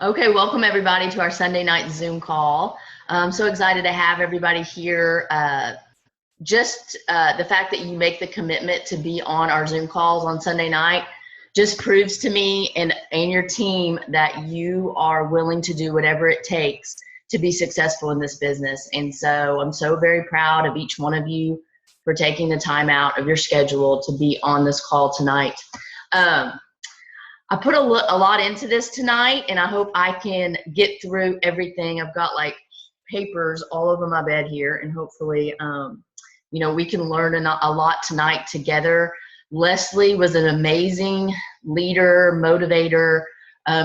Okay, welcome everybody to our Sunday night Zoom call. I'm so excited to have everybody here. The fact that you make the commitment to be on our Zoom calls on Sunday night just proves to me and your team that you are willing to do whatever it takes to be successful in this business. And so I'm so very proud of each one of you for taking the time out of your schedule to be on this call tonight. I put a lot into this tonight, and I hope I can get through everything. I've got like papers all over my bed here, and hopefully, we can learn a lot tonight together. Leslie was an amazing leader, motivator.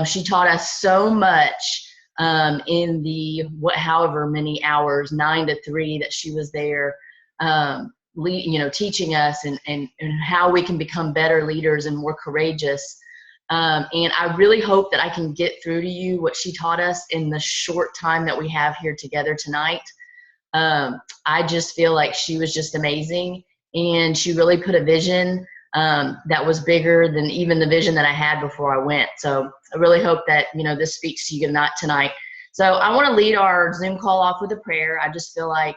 She taught us so much in the however many hours, 9 to 3 that she was there, teaching us and how we can become better leaders and more courageous. And I really hope that I can get through to you what she taught us in the short time that we have here together tonight. I just feel like she was just amazing, and she really put a vision that was bigger than even the vision that I had before I went. So I really hope that, this speaks to you tonight. So I want to lead our Zoom call off with a prayer. I just feel like,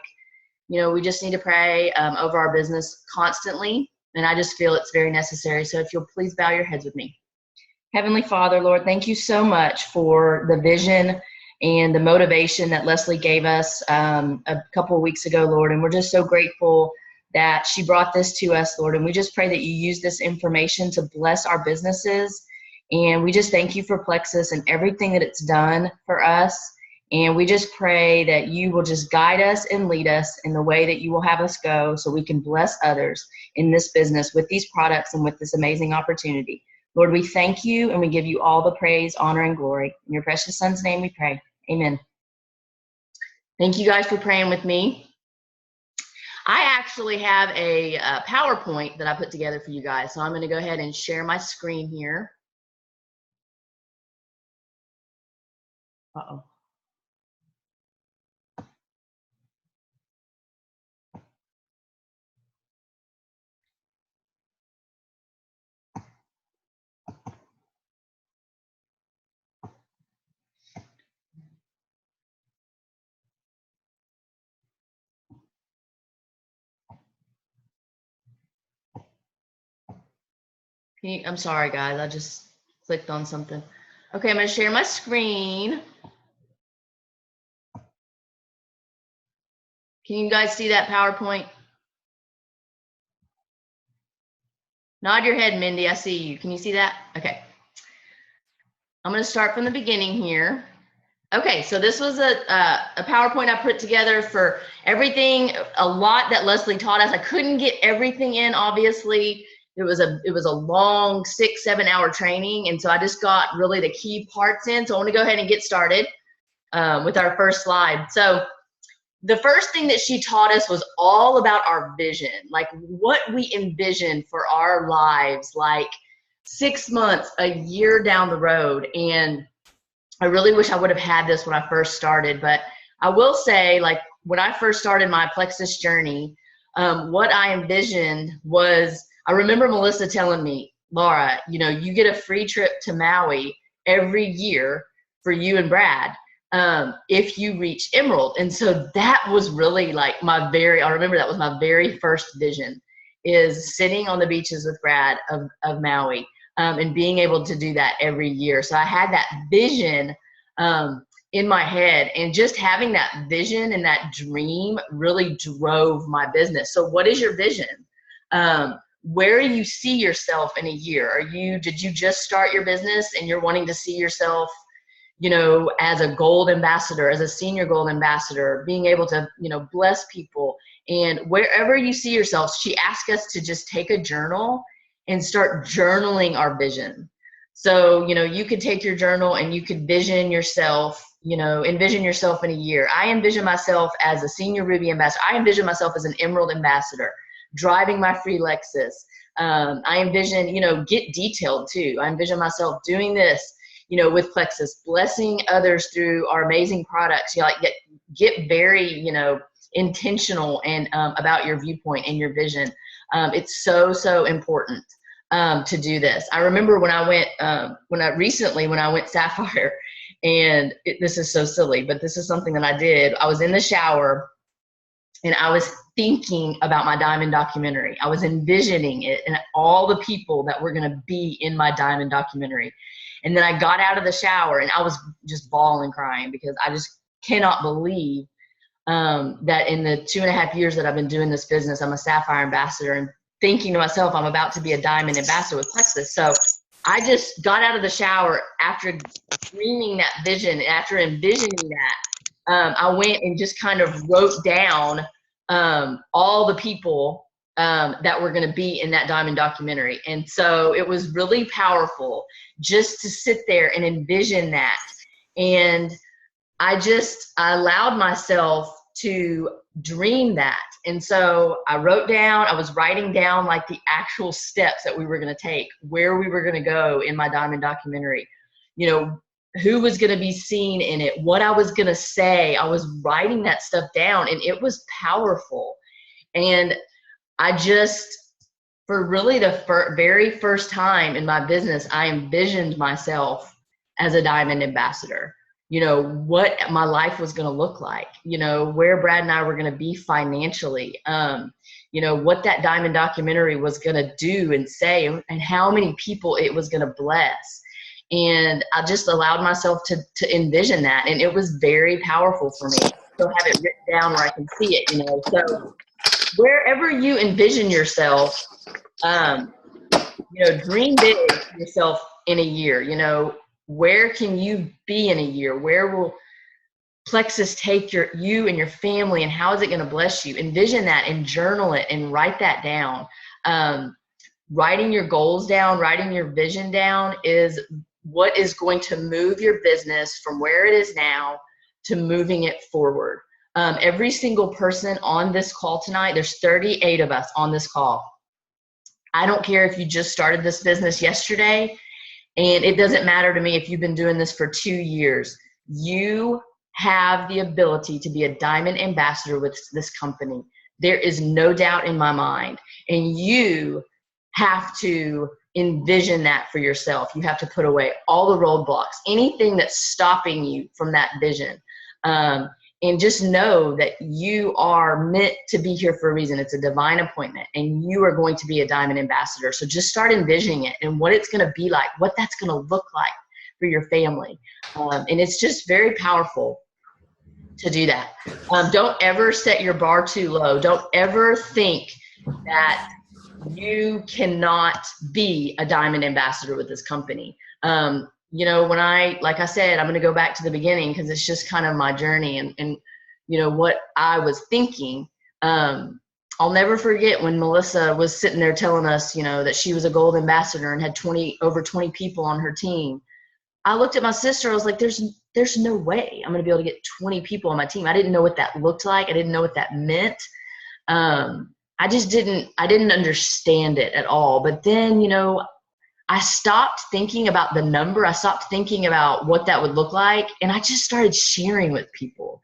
we just need to pray over our business constantly, and I just feel it's very necessary. So if you'll please bow your heads with me. Heavenly Father, Lord, thank you so much for the vision and the motivation that Leslie gave us a couple of weeks ago, Lord. And we're just so grateful that she brought this to us, Lord. And we just pray that you use this information to bless our businesses. And we just thank you for Plexus and everything that it's done for us. And we just pray that you will just guide us and lead us in the way that you will have us go, so we can bless others in this business with these products and with this amazing opportunity. Lord, we thank you, and we give you all the praise, honor, and glory. In your precious Son's name we pray. Amen. Thank you guys for praying with me. I actually have a PowerPoint that I put together for you guys, so I'm going to go ahead and share my screen here. Uh-oh. I'm sorry, guys. I just clicked on something. Okay, I'm going to share my screen. Can you guys see that PowerPoint? Nod your head, Mindy. I see you. Can you see that? Okay. I'm going to start from the beginning here. Okay, so this was a PowerPoint I put together for everything, a lot that Leslie taught us. I couldn't get everything in, obviously. It was a long 6-7 hour training, and so I just got really the key parts in. So I want to go ahead and get started with our first slide. So the first thing that she taught us was all about our vision, like what we envision for our lives, like 6 months, a year down the road. And I really wish I would have had this when I first started, but I will say, like, when I first started my Plexus journey, what I envisioned was, I remember Melissa telling me, Laura, you get a free trip to Maui every year for you and Brad if you reach Emerald. And so that was really like I remember that was my very first vision, is sitting on the beaches with Brad of Maui. And being able to do that every year. So I had that vision in my head, and just having that vision and that dream really drove my business. So what is your vision? Where do you see yourself in a year? Did you just start your business and you're wanting to see yourself, as a gold ambassador, as a senior gold ambassador, being able to, bless people? And wherever you see yourself, she asked us to just take a journal and start journaling our vision. So, you could take your journal and you could envision yourself in a year. I envision myself as a senior Ruby ambassador. I envision myself as an Emerald ambassador, driving my free Lexus. I envision, get detailed too. I envision myself doing this, with Plexus, blessing others through our amazing products. Get very, intentional and about your viewpoint and your vision. It's so important to do this. I remember when I went Sapphire, this is so silly, but this is something that I did. I was in the shower and I was thinking about my diamond documentary. I was envisioning it and all the people that were going to be in my diamond documentary. And then I got out of the shower and I was just bawling, crying, because I just cannot believe that in the 2.5 years that I've been doing this business, I'm a Sapphire ambassador, and thinking to myself, I'm about to be a diamond ambassador with Plexus. So I just got out of the shower after dreaming that vision, after envisioning that. I went and just kind of wrote down all the people that were going to be in that diamond documentary. And so it was really powerful just to sit there and envision that. And I allowed myself to dream that. And so I was writing down like the actual steps that we were going to take, where we were going to go in my diamond documentary, you know, who was going to be seen in it, what I was going to say. I was writing that stuff down, and it was powerful. And I just, for really the very first time in my business, I envisioned myself as a diamond ambassador. You know, what my life was going to look like, you know, where Brad and I were going to be financially, you know, what that diamond documentary was going to do and say, and how many people it was going to bless. And I just allowed myself to envision that. And it was very powerful for me. So have it written down where I can see it, you know. So wherever you envision yourself, you know, dream big for yourself in a year. You know, where can you be in a year? Where will Plexus take you and your family, and how is it going to bless you? Envision that and journal it and write that down. Writing your goals down, writing your vision down is what is going to move your business from where it is now to moving it forward. Every single person on this call tonight, there's 38 of us on this call. I don't care if you just started this business yesterday, and it doesn't matter to me if you've been doing this for 2 years. You have the ability to be a diamond ambassador with this company. There is no doubt in my mind. And you have to envision that for yourself. You have to put away all the roadblocks, anything that's stopping you from that vision. And just know that you are meant to be here for a reason. It's a divine appointment, and you are going to be a diamond ambassador. So just start envisioning it and what it's going to be like, what that's going to look like for your family. And it's just very powerful to do that. Don't ever set your bar too low. Don't ever think that you cannot be a diamond ambassador with this company. You know, like I said, I'm going to go back to the beginning because it's just kind of my journey and you know, what I was thinking. I'll never forget when Melissa was sitting there telling us, you know, that she was a gold ambassador and had over 20 people on her team. I looked at my sister. I was like, there's no way I'm going to be able to get 20 people on my team. I didn't know what that looked like. I didn't know what that meant. I didn't understand it at all. But then, you know, I stopped thinking about the number. I stopped thinking about what that would look like. And I just started sharing with people.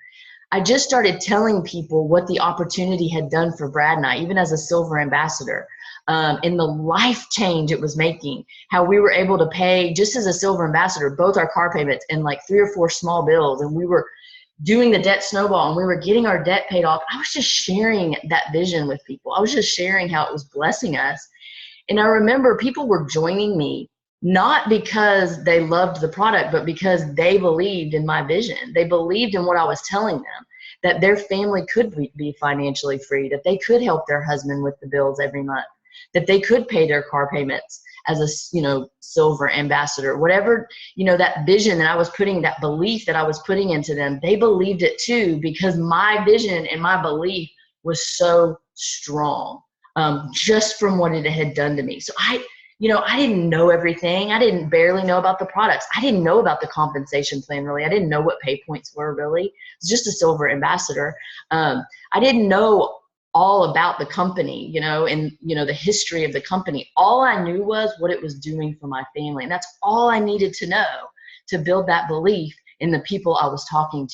I just started telling people what the opportunity had done for Brad and I, even as a silver ambassador, and the life change it was making, how we were able to pay, just as a silver ambassador, both our car payments and like 3 or 4 small bills. And we were doing the debt snowball and we were getting our debt paid off. I was just sharing that vision with people. I was just sharing how it was blessing us. And I remember people were joining me, not because they loved the product, but because they believed in my vision. They believed in what I was telling them, that their family could be financially free, that they could help their husband with the bills every month, that they could pay their car payments as a, you know, silver ambassador. Whatever, you know, that vision that I was putting, that belief that I was putting into them, they believed it too, because my vision and my belief was so strong. Just from what it had done to me. So I didn't know everything. I didn't barely know about the products. I didn't know about the compensation plan, really. I didn't know what pay points were, really. I was just a silver ambassador. I didn't know all about the company, you know, and, you know, the history of the company. All I knew was what it was doing for my family. And that's all I needed to know to build that belief in the people I was talking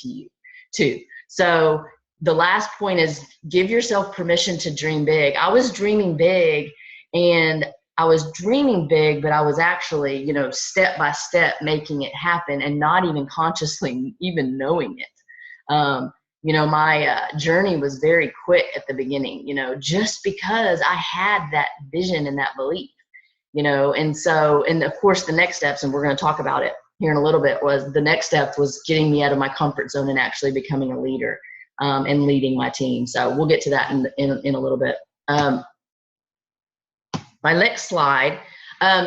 to. So the last point is give yourself permission to dream big. I was dreaming big, and I was dreaming big, but I was actually, you know, step by step making it happen and not even consciously even knowing it. You know, my journey was very quick at the beginning, you know, just because I had that vision and that belief, you know. And so, and of course the next steps, and we're going to talk about it here in a little bit, was the next step was getting me out of my comfort zone and actually becoming a leader, and leading my team. So we'll get to that in a little bit. My next slide,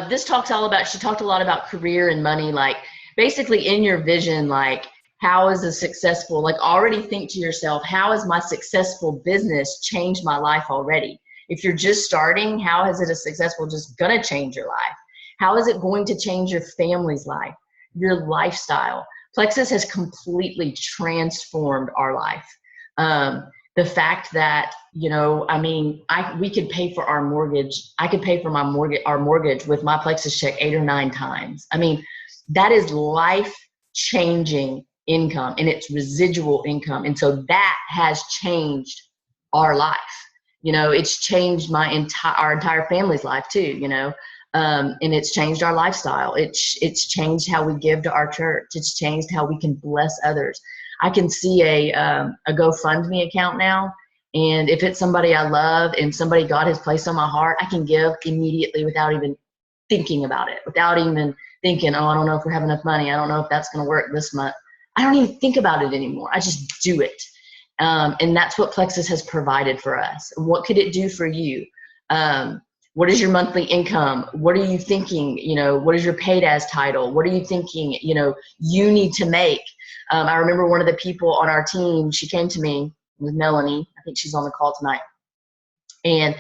this talks all about, she talked a lot about career and money, like basically in your vision, like how is a successful, like already think to yourself, how has my successful business changed my life already? If you're just starting, how is it a successful, just gonna change your life? How is it going to change your family's life, your lifestyle? Plexus has completely transformed our life. The fact that, you know, I mean, we could pay for our mortgage. I could pay for our mortgage with my Plexus check 8 or 9 times. I mean, that is life-changing income, and it's residual income. And so that has changed our life. You know, it's changed our entire family's life too, you know. And it's changed our lifestyle. It's changed how we give to our church. It's changed how we can bless others. I can see a GoFundMe account now, and if it's somebody I love and somebody God has placed on my heart, I can give immediately without even thinking about it, without even thinking, oh, I don't know if we have enough money. I don't know if that's going to work this month. I don't even think about it anymore. I just do it. And that's what Plexus has provided for us. What could it do for you? What is your monthly income? What are you thinking? You know, what is your paid as title? What are you thinking, you know, you need to make? I remember one of the people on our team, she came to me with Melanie. I think she's on the call tonight. And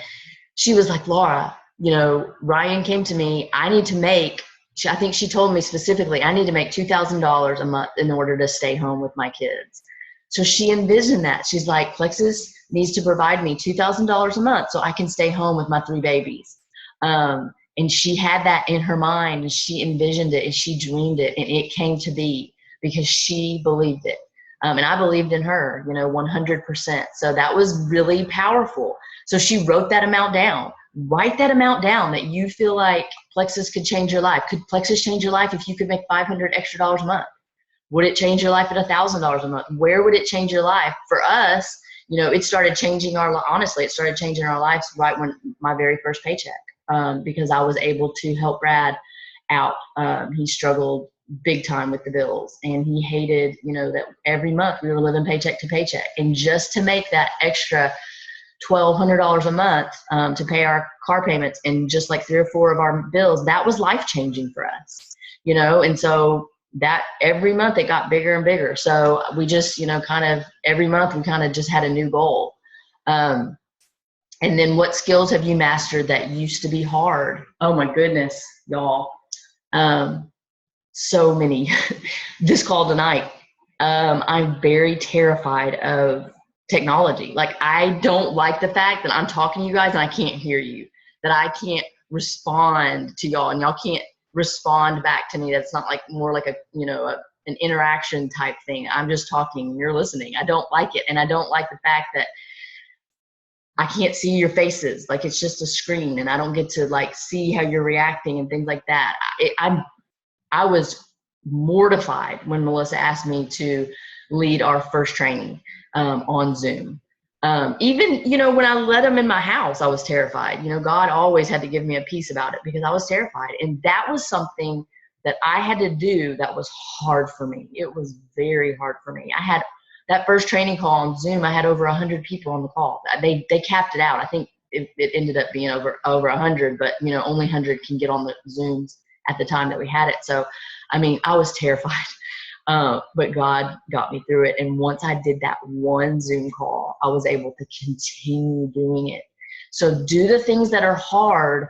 she was like, Laura, you know, Ryan came to me. I need to make, I think she told me specifically, I need to make $2,000 a month in order to stay home with my kids. So she envisioned that. She's like, Plexus needs to provide me $2,000 a month so I can stay home with my 3 babies. And she had that in her mind, and she envisioned it, and she dreamed it, and it came to be because she believed it. And I believed in her, you know, 100%. So that was really powerful. So she wrote that amount down. Write that amount down that you feel like Plexus could change your life. Could Plexus change your life if you could make $500 extra a month? Would it change your life at $1,000 a month? Where would it change your life? For us, you know, it started changing honestly, it started changing our lives right when my very first paycheck, because I was able to help Brad out. He struggled big time with the bills, and he hated, you know, that every month we were living paycheck to paycheck. And just to make that extra $1,200 a month to pay our car payments and just like 3 or 4 of our bills, that was life-changing for us, you know. And so that every month it got bigger and bigger. So we just, you know, kind of every month we kind of just had a new goal. And then what skills have you mastered that used to be hard? Oh my goodness, y'all. So many. This call tonight, I'm very terrified of technology. Like, I don't like the fact that I'm talking to you guys and I can't hear you, that I can't respond to y'all and y'all can't respond back to me. That's not like more like a, you know, an interaction type thing. I'm just talking, you're listening. I don't like it. And I don't like the fact that I can't see your faces. Like, it's just a screen and I don't get to like see how you're reacting and things like that. I was mortified when Melissa asked me to lead our first training on Zoom. Even, you know, when I let them in my house, I was terrified. You know, God always had to give me a peace about it because I was terrified. And that was something that I had to do that was hard for me. It was very hard for me. I had that first training call on Zoom, I had over 100 people on the call. They capped it out. I think it ended up being over 100, but, you know, only 100 can get on the Zooms at the time that we had it. So, I mean, I was terrified. But God got me through it. And once I did that one Zoom call, I was able to continue doing it. So do the things that are hard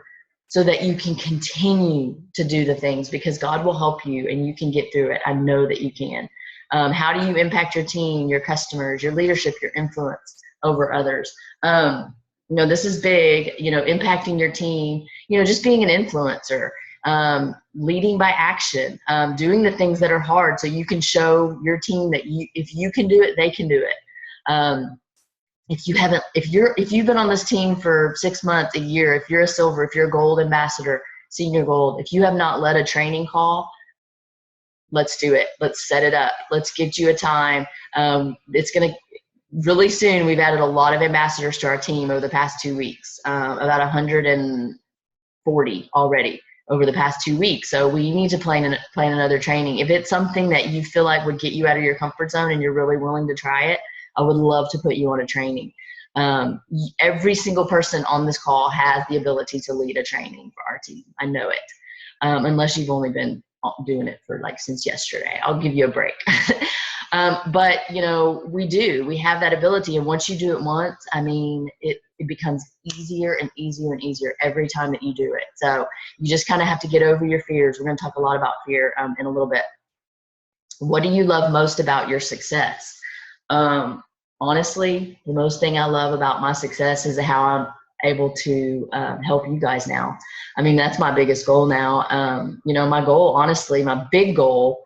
so that you can continue to do the things, because God will help you and you can get through it. I know that you can. How do you impact your team, your customers, your leadership, your influence over others? You know, this is big, you know, impacting your team, you know, just being an influencer. Leading by action, doing the things that are hard so you can show your team that if you can do it, they can do it. if you've been on this team for 6 months, a year, if you're a silver, if you're a gold ambassador, senior gold, if you have not led a training call, let's do it. Let's set it up. Let's get you a time. It's going to really soon. We've added a lot of ambassadors to our team over the past 2 weeks, about 140 already over the past 2 weeks. So we need to plan another training. If it's something that you feel like would get you out of your comfort zone and you're really willing to try it, I would love to put you on a training. Every single person on this call has the ability to lead a training for our team. I know it. Unless you've only been doing it for like since yesterday. I'll give you a break. But we have that ability. And once you do it once, I mean, it becomes easier and easier and easier every time that you do it. So you just kind of have to get over your fears. We're going to talk a lot about fear in a little bit. What do you love most about your success? Honestly, the most thing I love about my success is how I'm able to help you guys now. I mean, that's my biggest goal now. My goal, honestly, my big goal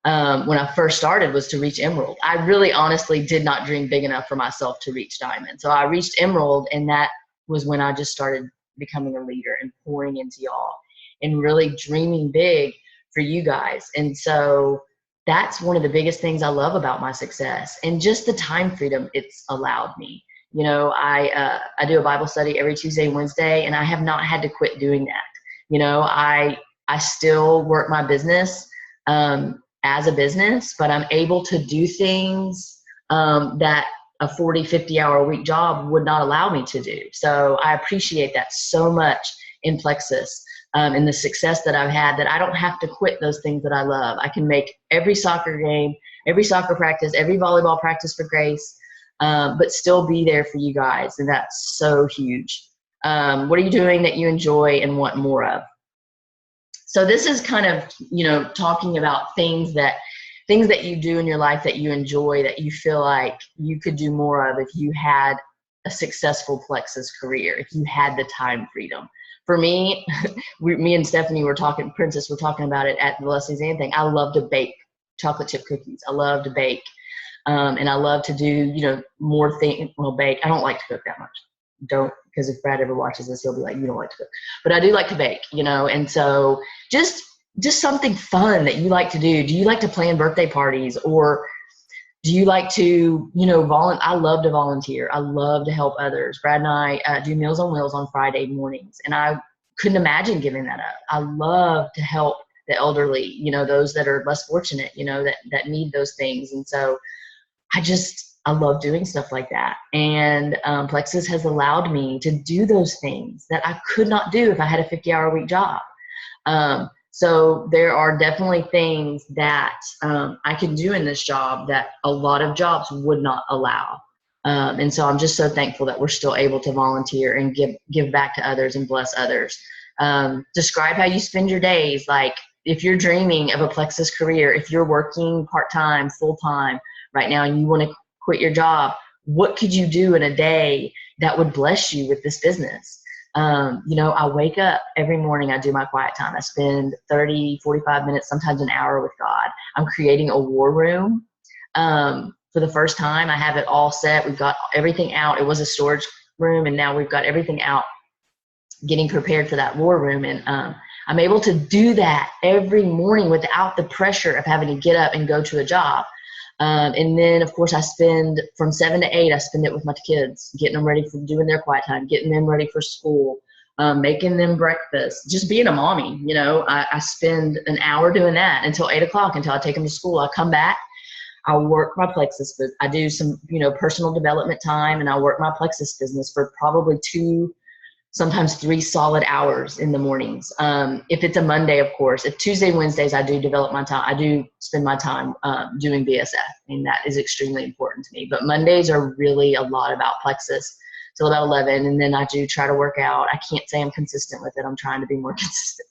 when I first started was to reach Emerald. I really honestly did not dream big enough for myself to reach Diamond. So I reached Emerald, and that was when I just started becoming a leader and pouring into y'all and really dreaming big for you guys. And so that's one of the biggest things I love about my success, and just the time freedom it's allowed me. I do a Bible study every Tuesday and Wednesday, and I have not had to quit doing that. I still work my business as a business, but I'm able to do things that a 40, 50-hour a week job would not allow me to do. So I appreciate that so much in Plexus. And the success that I've had, that I don't have to quit those things that I love. I can make every soccer game, every soccer practice, every volleyball practice for Grace, but still be there for you guys. And that's so huge. What are you doing that you enjoy and want more of? So this is kind of, talking about things that you do in your life that you enjoy, that you feel like you could do more of if you had a successful Plexus career, if you had the time freedom. For me, me and Stephanie Princess were talking about it at the Leslie Zann thing. I love to bake chocolate chip cookies. I love to bake. And I love to do, more things. Well, bake. I don't like to cook that much. Because if Brad ever watches this, he'll be like, you don't like to cook. But I do like to bake, and so just something fun that you like to do. Do you like to plan birthday parties, or do you like to, I love to volunteer. I love to help others. Brad and I do Meals on Wheels on Friday mornings, and I couldn't imagine giving that up. I love to help the elderly, those that are less fortunate, that need those things. And so I love doing stuff like that. And Plexus has allowed me to do those things that I could not do if I had a 50-hour a week job. So there are definitely things that I can do in this job that a lot of jobs would not allow. And so I'm just so thankful that we're still able to volunteer and give back to others and bless others. Describe how you spend your days. Like, if you're dreaming of a Plexus career, if you're working part-time, full-time right now, and you want to quit your job, what could you do in a day that would bless you with this business? I wake up every morning, I do my quiet time. I spend 30, 45 minutes, sometimes an hour with God. I'm creating a war room. For the first time, I have it all set. We've got everything out. It was a storage room, and now we've got everything out, getting prepared for that war room. And I'm able to do that every morning without the pressure of having to get up and go to a job. And then, of course, I spend from 7 to 8, I spend it with my kids, getting them ready for doing their quiet time, getting them ready for school, making them breakfast, just being a mommy. I spend an hour doing that until 8 o'clock, until I take them to school. I come back, I work my Plexus, but I do some, personal development time, and I work my Plexus business for probably 2, sometimes 3 solid hours in the mornings. If it's a Monday, of course. If Tuesday, Wednesdays, I do develop my time. I do spend my time doing BSF, and that is extremely important to me. But Mondays are really a lot about Plexus till about 11, and then I do try to work out. I can't say I'm consistent with it. I'm trying to be more consistent.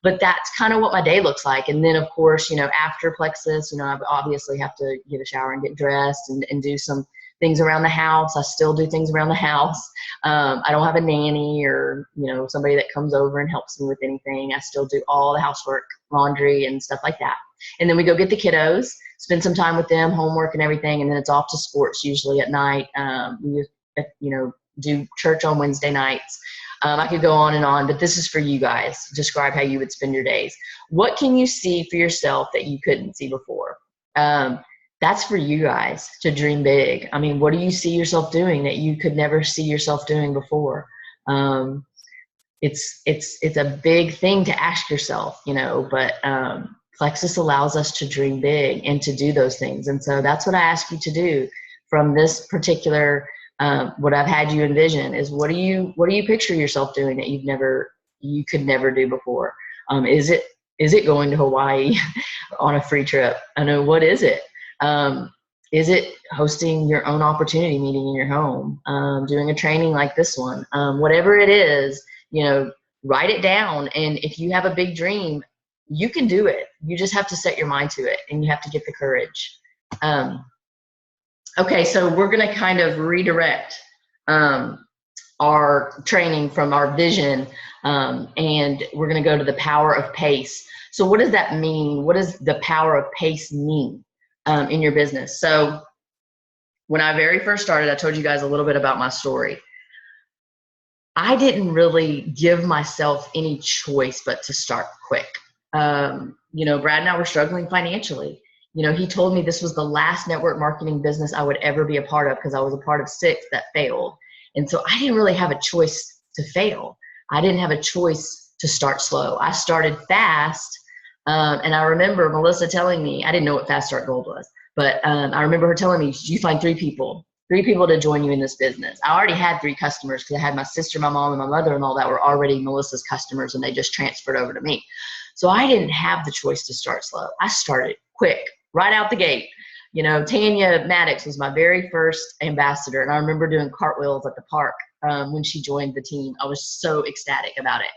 But that's kind of what my day looks like. And then, of course, after Plexus, I obviously have to get a shower and get dressed and do some things around the house. I still do things around the house. I don't have a nanny or, somebody that comes over and helps me with anything. I still do all the housework, laundry, and stuff like that. And then we go get the kiddos, spend some time with them, homework and everything, and then it's off to sports usually at night. We, do church on Wednesday nights. I could go on and on, but this is for you guys. Describe how you would spend your days. What can you see for yourself that you couldn't see before? That's for you guys to dream big. I mean, what do you see yourself doing that you could never see yourself doing before? It's a big thing to ask yourself, but Plexus allows us to dream big and to do those things. And so that's what I ask you to do from this particular, what I've had you envision is what do you picture yourself doing that you could never do before? Is it going to Hawaii on a free trip? I know, what is it? Is it hosting your own opportunity meeting in your home, doing a training like this one? Whatever it is, write it down. And if you have a big dream, you can do it. You just have to set your mind to it, and you have to get the courage. Okay, so we're going to kind of redirect our training from our vision, and we're going to go to the power of pace. So what does that mean? What does the power of pace mean in your business? So when I very first started, I told you guys a little bit about my story. I didn't really give myself any choice but to start quick. Brad and I were struggling financially. He told me this was the last network marketing business I would ever be a part of because I was a part of 6 that failed. And so I didn't really have a choice to fail. I didn't have a choice to start slow. I started fast. And I remember Melissa telling me, I didn't know what Fast Start Gold was, but I remember her telling me, you find 3 people to join you in this business. I already had 3 customers because I had my sister, my mom, and my mother and all that were already Melissa's customers, and they just transferred over to me. So I didn't have the choice to start slow. I started quick, right out the gate. Tanya Maddox was my very first ambassador, and I remember doing cartwheels at the park when she joined the team. I was so ecstatic about it.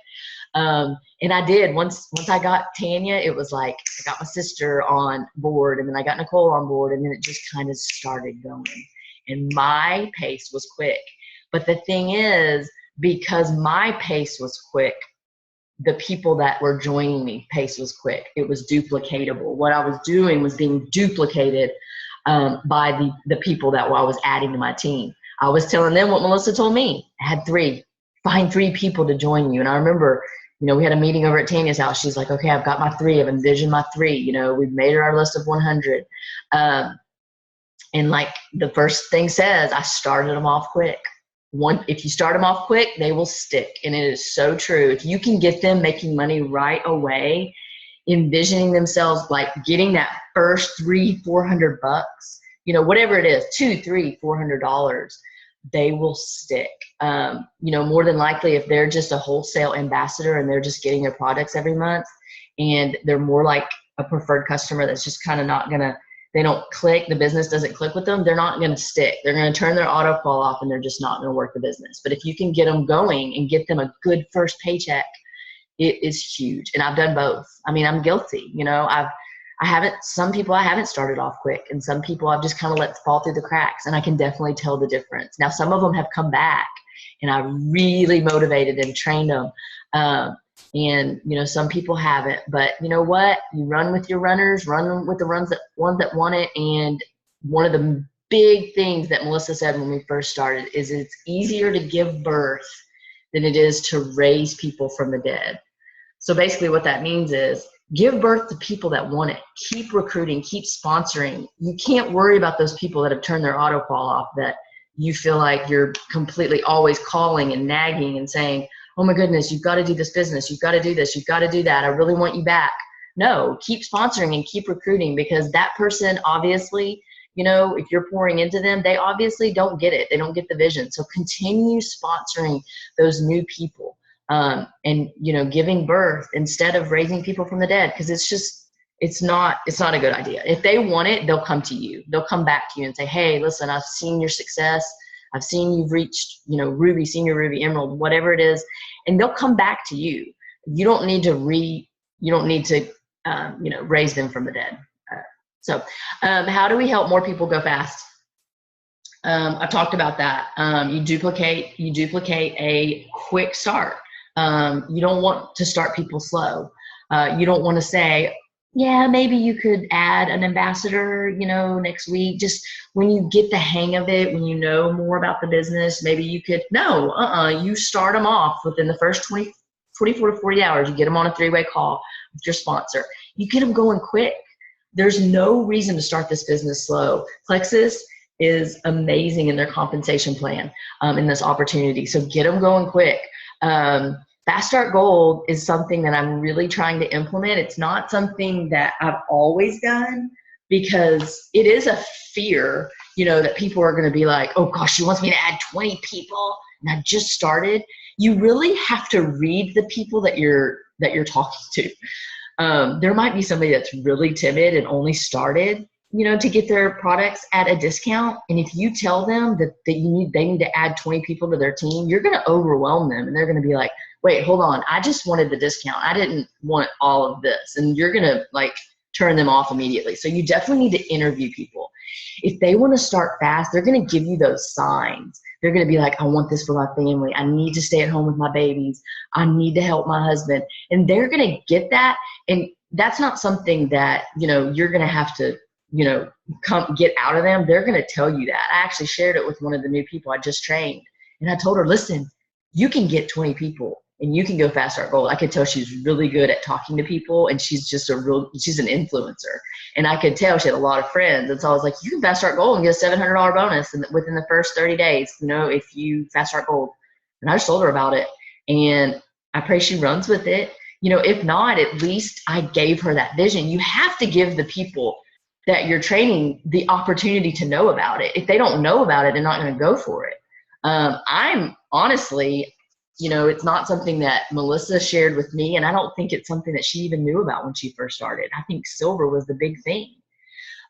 And I did. Once I got Tanya, it was like I got my sister on board, and then I got Nicole on board, and then it just kind of started going. And my pace was quick. But the thing is, because my pace was quick, the people that were joining me pace was quick. It was duplicatable. What I was doing was being duplicated by the people that I was adding to my team. I was telling them what Melissa told me. I had 3. Find 3 people to join you. And I remember, we had a meeting over at Tanya's house. She's like, okay, I've got my 3. I've envisioned my 3. We've made our list of 100. And like the first thing says, I started them off quick. If you start them off quick, they will stick. And it is so true. If you can get them making money right away, envisioning themselves like getting that first $300-400, whatever it is, $200, $300, $400, they will stick. More than likely, if they're just a wholesale ambassador and they're just getting their products every month, and they're more like a preferred customer that's just kind of not gonna, they don't click, the business doesn't click with them, they're not going to stick. They're going to turn their auto call off, and they're just not going to work the business. But if you can get them going and get them a good first paycheck, it is huge. And I've done both. I mean, I'm guilty. Some people I haven't started off quick, and some people I've just kind of let fall through the cracks, and I can definitely tell the difference. Now, some of them have come back, and I really motivated and trained them. And some people haven't, but you know what? You run with your runners, run with the ones that want it. And one of the big things that Melissa said when we first started is it's easier to give birth than it is to raise people from the dead. So basically what that means is give birth to people that want it. Keep recruiting, keep sponsoring. You can't worry about those people that have turned their auto call off, that you feel like you're completely always calling and nagging and saying, oh my goodness, you've got to do this business. You've got to do this. You've got to do that. I really want you back. No, keep sponsoring and keep recruiting, because that person obviously, if you're pouring into them, they obviously don't get it. They don't get the vision. So continue sponsoring those new people and, giving birth instead of raising people from the dead, because it's not a good idea. If they want it, they'll come to you. They'll come back to you and say, hey, listen, I've seen your success. I've seen you've reached, Ruby, Senior Ruby, Emerald, whatever it is, and they'll come back to you. You don't need to raise them from the dead. So how do we help more people go fast? I talked about that. You duplicate a quick start. You don't want to start people slow. You don't want to say, yeah, maybe you could add an ambassador, next week. Just when you get the hang of it, when you know more about the business, maybe you could, no, you start them off within the first 24 to 40 hours. You get them on a 3-way call with your sponsor. You get them going quick. There's no reason to start this business slow. Plexus is amazing in their compensation plan, in this opportunity. So get them going quick. Fast Start Gold is something that I'm really trying to implement. It's not something that I've always done because it is a fear, that people are going to be like, oh gosh, she wants me to add 20 people and I just started. You really have to read the people that you're talking to. There might be somebody that's really timid and only started, to get their products at a discount. And if you tell them that they need to add 20 people to their team, you're going to overwhelm them. And they're going to be like, wait, hold on. I just wanted the discount. I didn't want all of this. And you're going to turn them off immediately. So you definitely need to interview people. If they want to start fast, they're going to give you those signs. They're going to be like, I want this for my family. I need to stay at home with my babies. I need to help my husband. And they're going to get that. And that's not something that, you're going to have to, come get out of them. They're going to tell you that. I actually shared it with one of the new people I just trained. And I told her, listen, you can get 20 people and you can go Fast Start Gold. I could tell she's really good at talking to people, and she's just she's an influencer. And I could tell she had a lot of friends. And so I was like, you can Fast Start Gold and get a $700 bonus within the first 30 days, if you Fast Start Gold. And I just told her about it. And I pray she runs with it. If not, at least I gave her that vision. You have to give the people that you're training the opportunity to know about it. If they don't know about it, they're not going to go for it. I'm honestly, it's not something that Melissa shared with me, and I don't think it's something that she even knew about when she first started. I think silver was the big thing.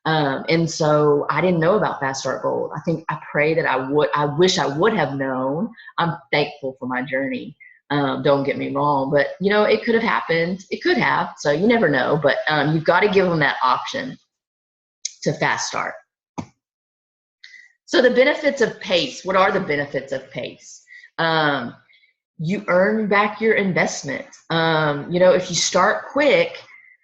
And so I didn't know about Fast Start Gold. I pray that I wish I would have known. I'm thankful for my journey. Don't get me wrong, but it could have happened. It could have, so you never know, but you've got to give them that option to fast start. So the benefits of PACE, what are the benefits of PACE? You earn back your investment. If you start quick,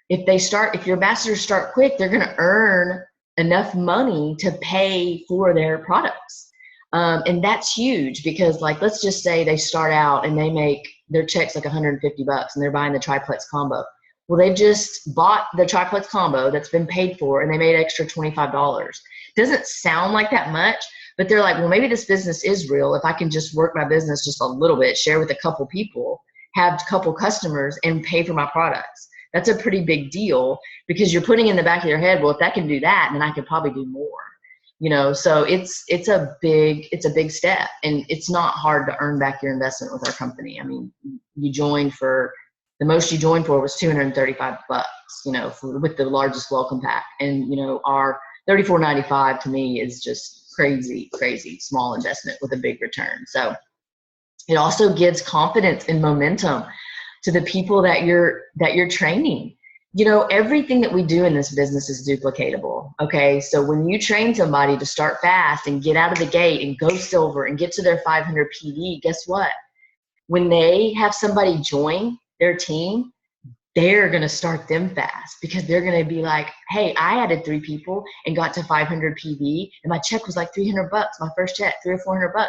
if your ambassadors start quick, they're going to earn enough money to pay for their products. And that's huge because let's just say they start out and they make their checks $150 and they're buying the triplex combo. Well, they've just bought the triplex combo that's been paid for and they made extra $25. Doesn't sound like that much, but they're like, well, maybe this business is real. If I can just work my business just a little bit, share with a couple people, have a couple customers and pay for my products. That's a pretty big deal because you're putting in the back of your head, well, if that can do that, then I could probably do more. So it's a big step, and it's not hard to earn back your investment with our company. I mean, the most you joined for was $235, with the largest welcome pack. And, our $34.95 to me is just crazy small investment with a big return. So it also gives confidence and momentum to the people that you're training. Everything that we do in this business is duplicatable. Okay. So when you train somebody to start fast and get out of the gate and go silver and get to their 500 PD, guess what? When they have somebody join their team, they're going to start them fast because they're going to be like, hey, I added 3 people and got to 500 PV and my check was $300, my first check, $300 or $400.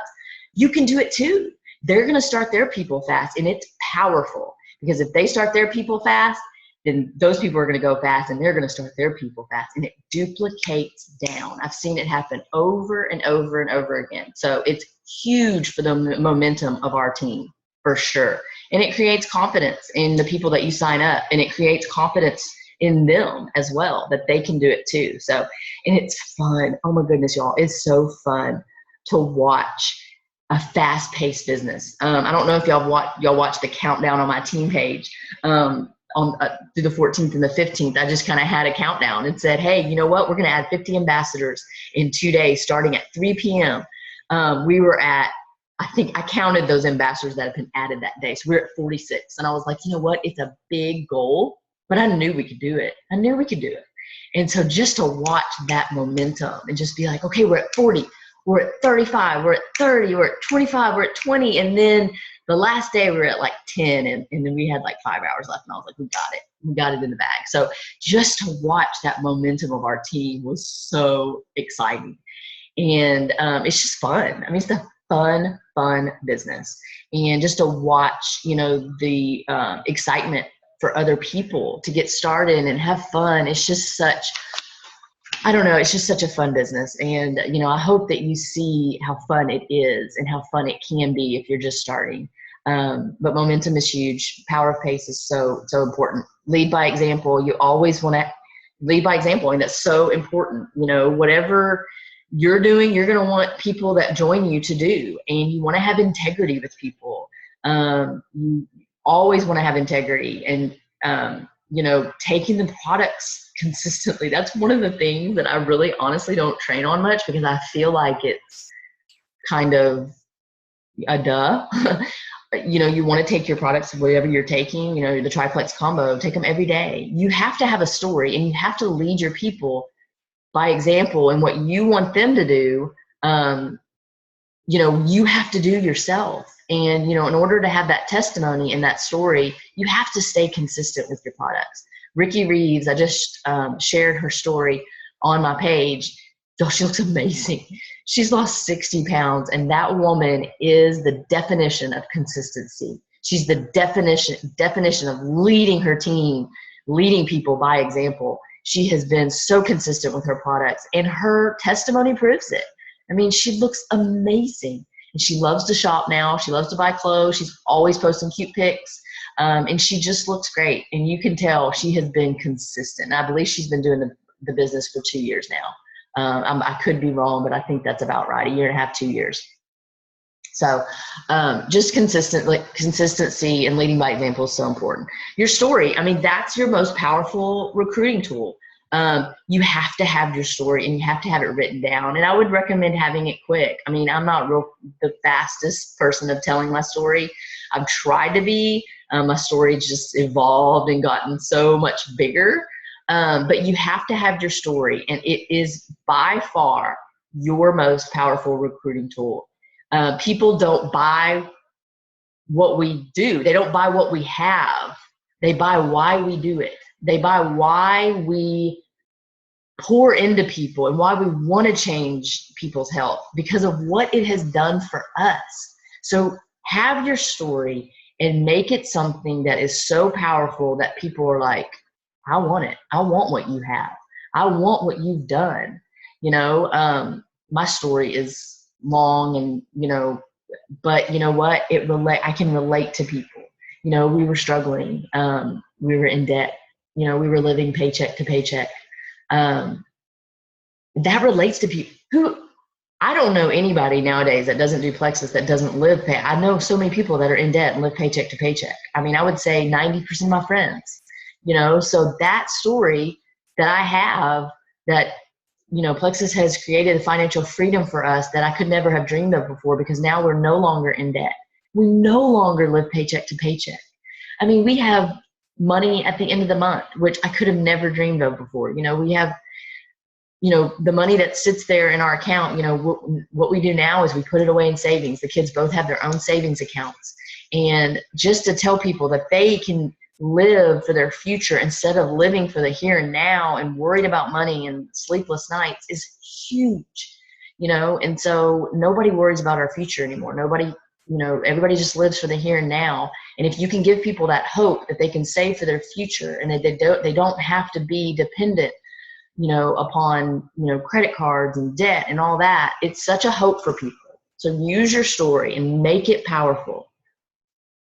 You can do it too. They're going to start their people fast, and it's powerful because if they start their people fast, then those people are going to go fast and they're going to start their people fast, and it duplicates down. I've seen it happen over and over and over again. So it's huge for the momentum of our team for sure. And it creates confidence in the people that you sign up, and it creates confidence in them as well that they can do it too. So, and it's fun. Oh my goodness, y'all. It's so fun to watch a fast-paced business. I don't know if y'all watch the countdown on my team page on through the 14th and the 15th. I just kind of had a countdown and said, hey, you know what? We're going to add 50 ambassadors in 2 days starting at 3 p.m. We were at, I think I counted those ambassadors that have been added that day. So we're at 46. And I was like, you know what? It's a big goal, but I knew we could do it. I knew we could do it. And so just to watch that momentum and just be like, okay, we're at 40. we're at 35, we're at 30, we're at 25, we're at 20. And then the last day we were at like 10, and then we had like 5 hours left, and I was like, we got it in the bag. So just to watch that momentum of our team was so exciting. And it's just fun. I mean, it's a fun business. And just to watch, you know, the excitement for other people to get started and have fun. It's just such, I don't know, it's just such a fun business. And, you know, I hope that you see how fun it is and how fun it can be if you're just starting. But momentum is huge. Power of pace is so important. Lead by example. You always want to lead by example, and that's so important. You know, whatever you're doing, you're going to want people that join you to do, and you want to have integrity with people. You always want to have integrity, and you know, taking the products consistently. That's one of the things that I really honestly don't train on much, because I feel like it's kind of a duh. You know, you want to take your products, whatever you're taking, you know, the triplex combo, take them every day. You have to have a story, and you have to lead your people by example, and what you want them to do, you know, you have to do yourself. And, you know, in order to have that testimony and that story, you have to stay consistent with your products. Ricky Reeves, I just shared her story on my page. Oh, she looks amazing. She's lost 60 pounds, and that woman is the definition of consistency. She's the definition of leading her team, leading people by example. She has been so consistent with her products, and her testimony proves it. I mean, she looks amazing, and she loves to shop now. She loves to buy clothes. She's always posting cute pics, and she just looks great. And you can tell she has been consistent. And I believe she's been doing the business for 2 years now. I could be wrong, but I think that's about right. 1.5 years, 2 years. So just consistency and leading by example is so important. Your story, I mean, that's your most powerful recruiting tool. You have to have your story, and you have to have it written down. And I would recommend having it quick. I mean, I'm not the fastest person of telling my story. I've tried to be. My story just evolved and gotten so much bigger. But you have to have your story, and it is by far your most powerful recruiting tool. People don't buy what we do. They don't buy what we have. They buy why we do it. They buy why we pour into people and why we want to change people's health, because of what it has done for us. So have your story and make it something that is so powerful that people are like, I want it. I want what you have. I want what you've done. You know, my story is long, and, you know, but you know what? I can relate to people. You know, we were struggling. We were in debt. You know, we were living paycheck to paycheck. That relates to people I don't know anybody nowadays that doesn't do Plexus that doesn't live I know so many people that are in debt and live paycheck to paycheck. I mean, I would say 90% of my friends, you know, so that story that I have, that, you know, Plexus has created a financial freedom for us that I could never have dreamed of before, because now we're no longer in debt. We no longer live paycheck to paycheck. I mean, we have money at the end of the month, which I could have never dreamed of before. You know, we have, you know, the money that sits there in our account. You know, what we do now is we put it away in savings. The kids both have their own savings accounts. And just to tell people that they can live for their future instead of living for the here and now and worried about money and sleepless nights is huge, you know. And so nobody worries about our future anymore. Nobody, you know, everybody just lives for the here and now. And if you can give people that hope that they can save for their future, and that they don't have to be dependent, you know, upon, you know, credit cards and debt and all that, it's such a hope for people. So use your story and make it powerful.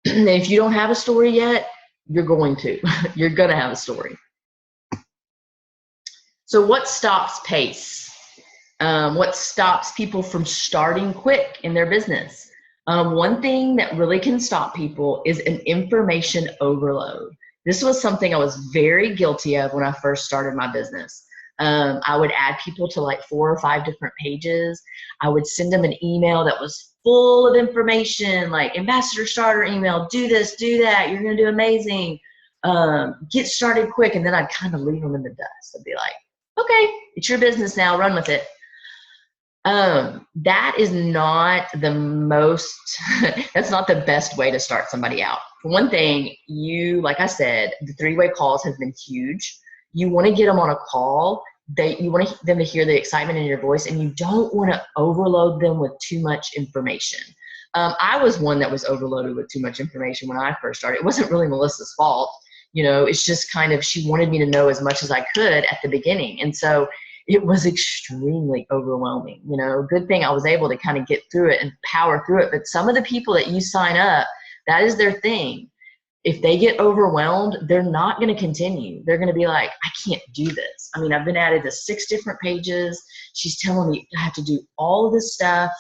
And if you don't have a story yet, you're going to. You're going to have a story. So what stops pace? What stops people from starting quick in their business? One thing that really can stop people is an information overload. This was something I was very guilty of when I first started my business. I would add people to like 4 or 5 different pages. I would send them an email that was full of information, like ambassador starter email, do this, do that, you're going to do amazing, get started quick. And then I'd kind of leave them in the dust. I'd be like, okay, it's your business now, run with it. That is not the most, that's not the best way to start somebody out. For one thing, like I said, the 3-way calls have been huge. You want to get them on a call. You want them to hear the excitement in your voice, and you don't want to overload them with too much information. I was one that was overloaded with too much information when I first started. It wasn't really Melissa's fault. It's just kind of, she wanted me to know as much as I could at the beginning. And so it was extremely overwhelming. Good thing I was able to kind of get through it and power through it. But some of the people that you sign up, that is their thing. If they get overwhelmed, they're not going to continue. They're going to be like, I can't do this. I mean, I've been added to 6 different pages. She's telling me I have to do all of this stuff.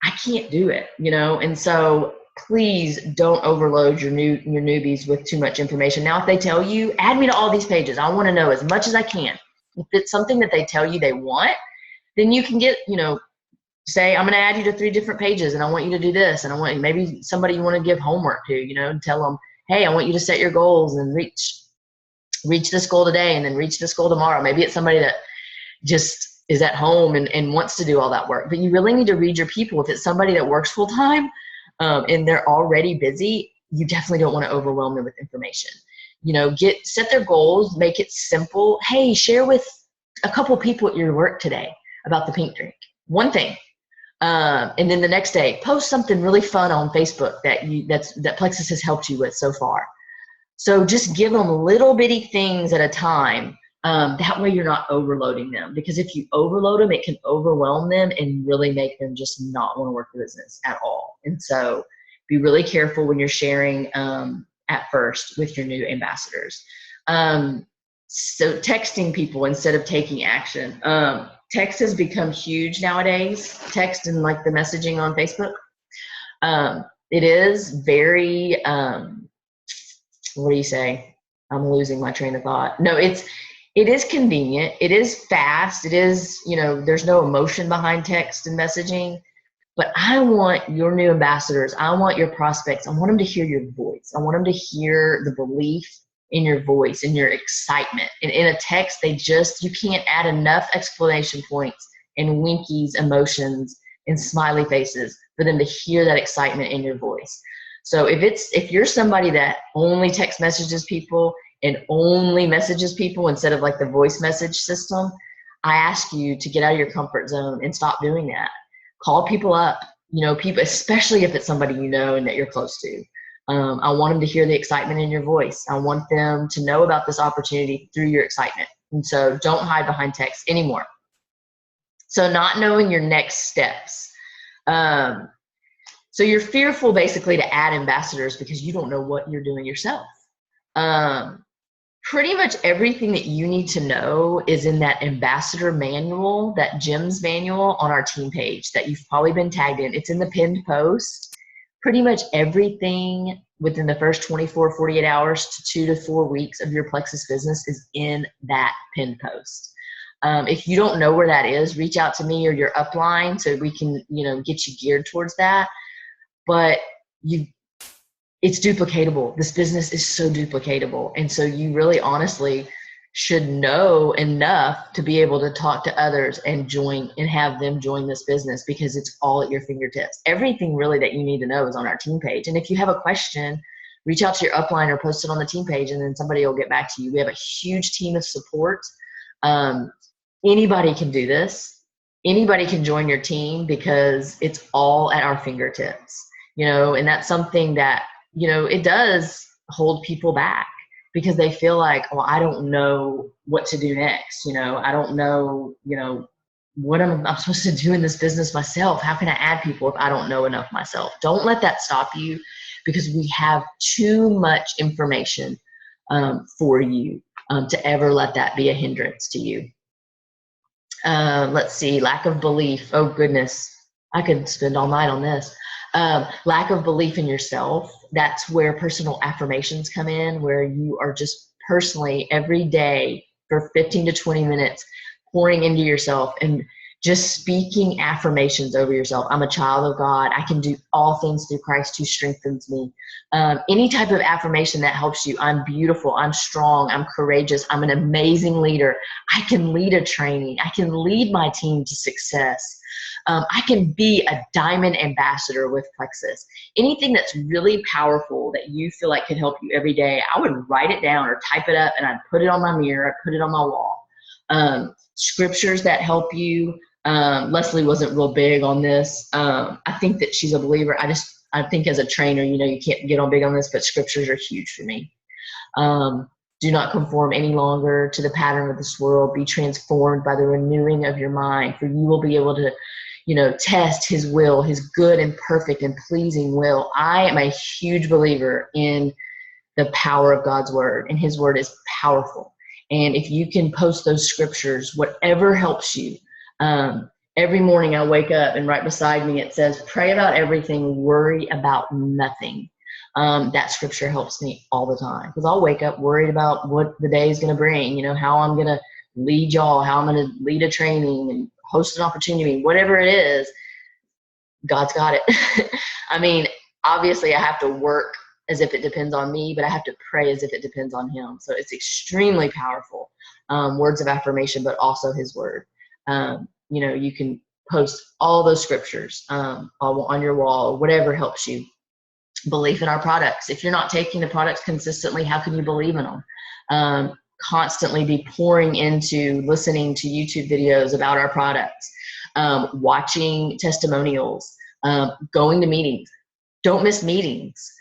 I can't do it, And so please don't overload your newbies with too much information. Now, if they tell you, add me to all these pages, I want to know as much as I can. If it's something that they tell you they want, then you can get, say, I'm going to add you to 3 different pages, and I want you to do this, and I want maybe somebody you want to give homework to, and tell them, hey, I want you to set your goals and reach this goal today, and then reach this goal tomorrow. Maybe it's somebody that just is at home and wants to do all that work. But you really need to read your people. If it's somebody that works full time and they're already busy, you definitely don't want to overwhelm them with information. Set their goals, make it simple. Hey, share with a couple people at your work today about the pink drink. One thing. And then the next day, post something really fun on Facebook that Plexus has helped you with so far. So just give them little bitty things at a time. That way you're not overloading them, because if you overload them, it can overwhelm them and really make them just not want to work the business at all. And so be really careful when you're sharing at first with your new ambassadors. So texting people instead of taking action. Text has become huge nowadays, text and like the messaging on Facebook. It is very, what do you say? I'm losing my train of thought. No, it is convenient. It is fast. It is, there's no emotion behind text and messaging. But I want your new ambassadors, I want your prospects, I want them to hear your voice. I want them to hear the belief in your voice and your excitement. And in a text, you can't add enough exclamation points and winkies, emotions, and smiley faces for them to hear that excitement in your voice. So if you're somebody that only text messages people and only messages people instead of like the voice message system, I ask you to get out of your comfort zone and stop doing that. Call people up, people, especially if it's somebody you know and that you're close to. I want them to hear the excitement in your voice. I want them to know about this opportunity through your excitement. And so don't hide behind text anymore. So not knowing your next steps. So you're fearful basically to add ambassadors because you don't know what you're doing yourself. Pretty much everything that you need to know is in that ambassador manual, that GEMS manual on our team page that you've probably been tagged in. It's in the pinned post. Pretty much everything within the first 24, 48 hours to 2 to 4 weeks of your Plexus business is in that pinned post. If you don't know where that is, reach out to me or your upline so we can, get you geared towards that. But it's duplicatable. This business is so duplicatable. And so you really honestly should know enough to be able to talk to others and have them join this business, because it's all at your fingertips. Everything really that you need to know is on our team page. And if you have a question, reach out to your upline or post it on the team page, and then somebody will get back to you. We have a huge team of support. Anybody can do this. Anybody can join your team because it's all at our fingertips, and that's something that, it does hold people back because they feel like, well, I don't know what to do next. I don't know, what I'm supposed to do in this business myself. How can I add people if I don't know enough myself? Don't let that stop you, because we have too much information for you to ever let that be a hindrance to you. Let's see, lack of belief. Oh goodness, I could spend all night on this. Lack of belief in yourself. That's where personal affirmations come in, where you are just personally every day for 15 to 20 minutes pouring into yourself and just speaking affirmations over yourself. I'm a child of God. I can do all things through Christ who strengthens me. Any type of affirmation that helps you. I'm beautiful. I'm strong. I'm courageous. I'm an amazing leader. I can lead a training. I can lead my team to success. I can be a diamond ambassador with Plexus. Anything that's really powerful that you feel like could help you every day, I would write it down or type it up, and I'd put it on my mirror. I'd put it on my wall. Scriptures that help you. Leslie wasn't real big on this. I think that she's a believer. I think as a trainer, you know, you can't get on big on this, but scriptures are huge for me. Do not conform any longer to the pattern of this world. Be transformed by the renewing of your mind, for you will be able to, you know, test his will, his good and perfect and pleasing will. I am a huge believer in the power of God's word, and his word is powerful. And if you can post those scriptures, whatever helps you. Every morning I wake up and right beside me it says, pray about everything, worry about nothing. That scripture helps me all the time, because I'll wake up worried about what the day is going to bring, you know, how I'm going to lead y'all, how I'm going to lead a training and host an opportunity, whatever it is, God's got it. I mean, obviously I have to work as if it depends on me, but I have to pray as if it depends on him. So it's extremely powerful, words of affirmation, but also his word. You know, you can post all those scriptures on your wall, whatever helps you. Belief in our products. If you're not taking the products consistently, how can you believe in them? Constantly be pouring into listening to YouTube videos about our products, watching testimonials, going to meetings. Don't miss meetings.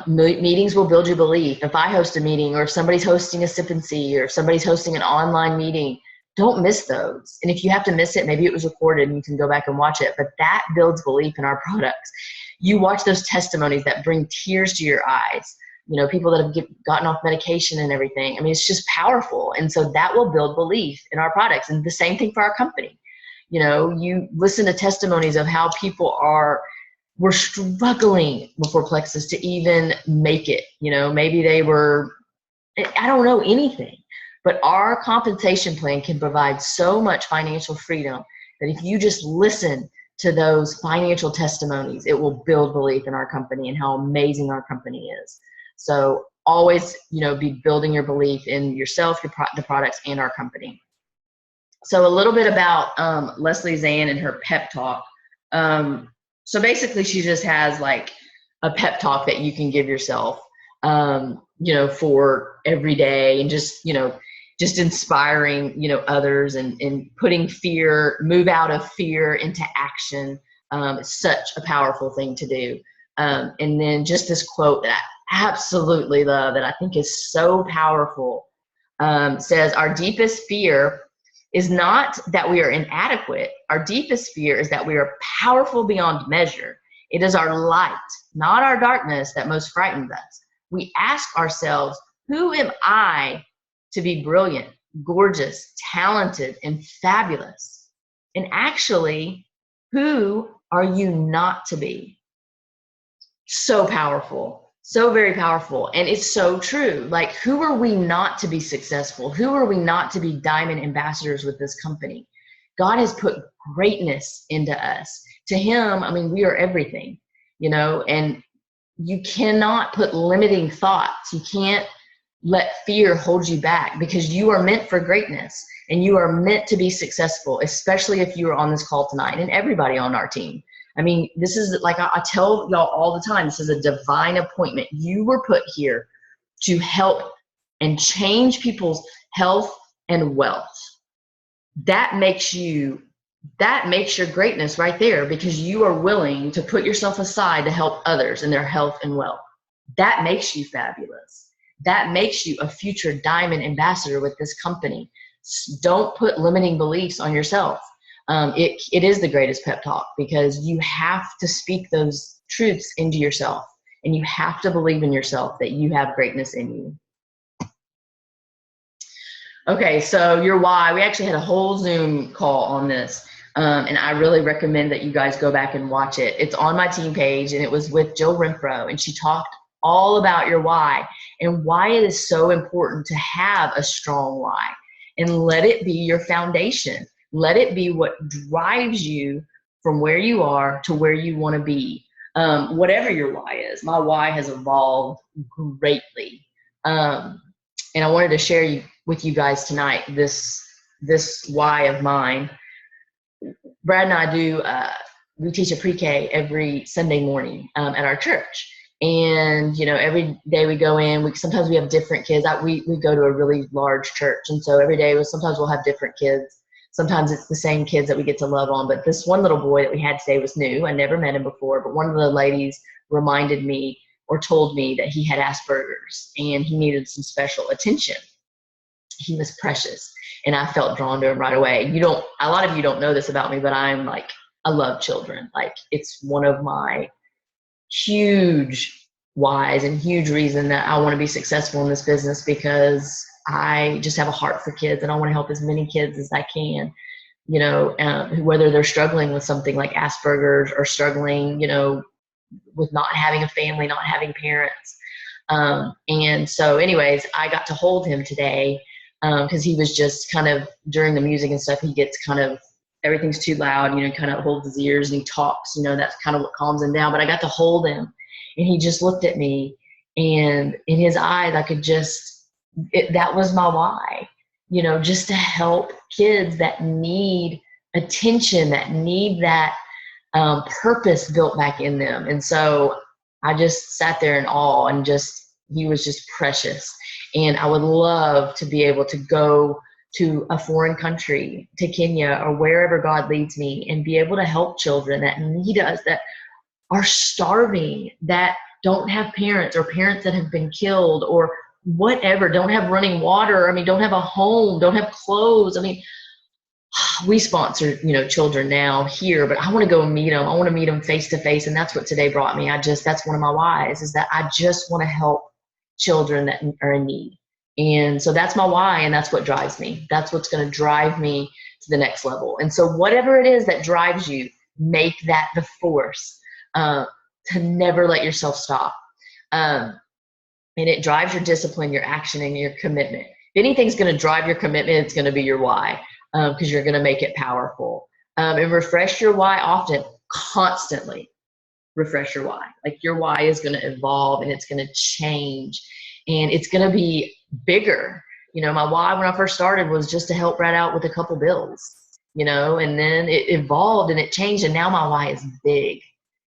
Meetings will build your belief. If I host a meeting, or if somebody's hosting a sip and see, or if somebody's hosting an online meeting, don't miss those. And if you have to miss it, maybe it was recorded and you can go back and watch it, but that builds belief in our products. You watch those testimonies that bring tears to your eyes, you know, people that have gotten off medication and everything. I mean, it's just powerful. And so that will build belief in our products. And the same thing for our company. You know, you listen to testimonies of how people were struggling before Plexus to even make it. You know, maybe they were, I don't know, anything. But our compensation plan can provide so much financial freedom that if you just listen to those financial testimonies, it will build belief in our company and how amazing our company is. So always, you know, be building your belief in yourself, the products, and our company. So a little bit about Leslie Zann and her pep talk. So basically she just has like a pep talk that you can give yourself, you know, for every day, and just, you know, just inspiring, you know, others, and putting move out of fear into action. It's such a powerful thing to do. And then just this quote that I absolutely love, that I think is so powerful, says, our deepest fear is not that we are inadequate. Our deepest fear is that we are powerful beyond measure. It is our light, not our darkness, that most frightens us. We ask ourselves, who am I to be brilliant, gorgeous, talented, and fabulous? And actually, who are you not to be? So powerful, so very powerful. And it's so true. Like, who are we not to be successful? Who are we not to be diamond ambassadors with this company? God has put greatness into us. To him, I mean, we are everything, you know, and you cannot put limiting thoughts. You can't let fear hold you back, because you are meant for greatness and you are meant to be successful, especially if you are on this call tonight, and everybody on our team. I mean, this is, like I tell y'all all the time, this is a divine appointment. You were put here to help and change people's health and wealth. That makes your greatness right there, because you are willing to put yourself aside to help others in their health and wealth. That makes you fabulous. That makes you a future diamond ambassador with this company. Don't put limiting beliefs on yourself. It is the greatest pep talk, because you have to speak those truths into yourself, and you have to believe in yourself that you have greatness in you. Okay, so your why. We actually had a whole Zoom call on this, and I really recommend that you guys go back and watch it. It's on my team page, and it was with Jill Renfro, and she talked all about your why and why it is so important to have a strong why, and let it be your foundation. Let it be what drives you from where you are to where you want to be. Whatever your why is. My why has evolved greatly. And I wanted to share with you guys tonight this why of mine. Brad and I do, we teach a pre-K every Sunday morning at our church. And, every day we go in, sometimes we have different kids. We go to a really large church. And so every day, sometimes we'll have different kids. Sometimes it's the same kids that we get to love on. But this one little boy that we had today was new. I never met him before. But one of the ladies reminded me or told me that he had Asperger's and he needed some special attention. He was precious. And I felt drawn to him right away. A lot of you don't know this about me, but I love children. It's one of my huge whys and huge reason that I want to be successful in this business, because I just have a heart for kids and I want to help as many kids as I can, whether they're struggling with something like Asperger's or struggling, with not having a family, not having parents. And so anyways, I got to hold him today because he was just kind of, during the music and stuff, he gets kind of, everything's too loud, kind of holds his ears and he talks, that's kind of what calms him down. But I got to hold him and he just looked at me, and in his eyes, I could that was my why, just to help kids that need attention, that need that purpose built back in them. And so I just sat there in awe and he was just precious. And I would love to be able to go to a foreign country, to Kenya or wherever God leads me, and be able to help children that need us, that are starving, that don't have parents or parents that have been killed or whatever, don't have running water. Don't have a home, don't have clothes. We sponsor, children now here, but I want to go and meet them. I want to meet them face to face. And that's what today brought me. That's one of my whys, is that I just want to help children that are in need. And so that's my why, and that's what drives me. That's what's going to drive me to the next level. And so whatever it is that drives you, make that the force to never let yourself stop. And it drives your discipline, your action, and your commitment. If anything's going to drive your commitment, it's going to be your why, because you're going to make it powerful. And refresh your why often, constantly. Refresh your why. Your why is going to evolve and it's going to change and it's going to be bigger. My why when I first started was just to help Brad out with a couple bills, and then it evolved and it changed. And now my why is big,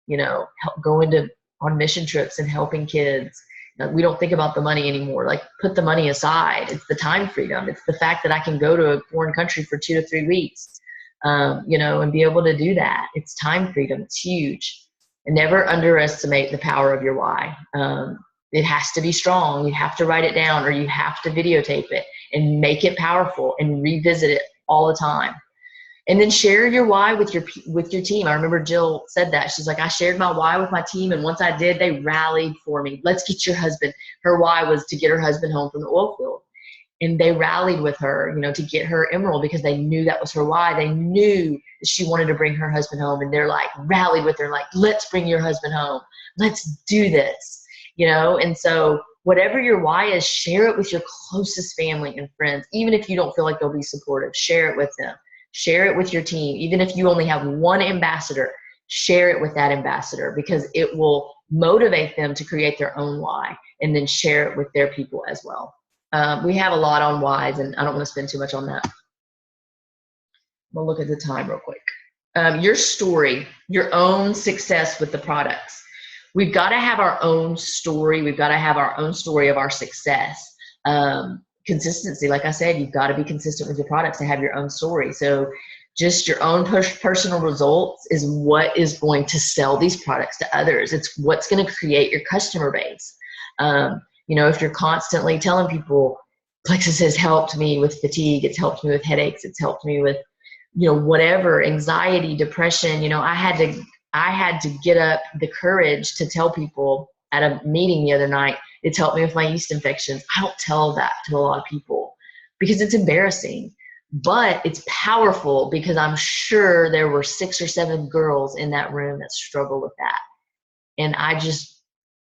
help going on mission trips and helping kids. We don't think about the money anymore. Put the money aside. It's the time freedom. It's the fact that I can go to a foreign country for 2 to 3 weeks, and be able to do that. It's time freedom. It's huge. And never underestimate the power of your why. It has to be strong. You have to write it down, or you have to videotape it and make it powerful and revisit it all the time. And then share your why with your team. I remember Jill said that. She's like, I shared my why with my team, and once I did, they rallied for me. Let's get your husband. Her why was to get her husband home from the oil field. And they rallied with her, to get her emerald, because they knew that was her why. They knew that she wanted to bring her husband home, and they're rallied with her, let's bring your husband home. Let's do this, And so whatever your why is, share it with your closest family and friends. Even if you don't feel like they'll be supportive, share it with them. Share it with your team. Even if you only have one ambassador, share it with that ambassador, because it will motivate them to create their own why and then share it with their people as well. We have a lot on whys, and I don't want to spend too much on that. We'll look at the time real quick. Your story, your own success with the products. We've got to have our own story. We've got to have our own story of our success. Consistency, like I said, you've got to be consistent with your products to have your own story. So just your own personal results is what is going to sell these products to others. It's what's going to create your customer base. If you're constantly telling people, Plexus has helped me with fatigue, it's helped me with headaches, it's helped me with, whatever, anxiety, depression, I had to get up the courage to tell people at a meeting the other night, it's helped me with my yeast infections. I don't tell that to a lot of people because it's embarrassing, but it's powerful, because I'm sure there were 6 or 7 girls in that room that struggle with that. And I just,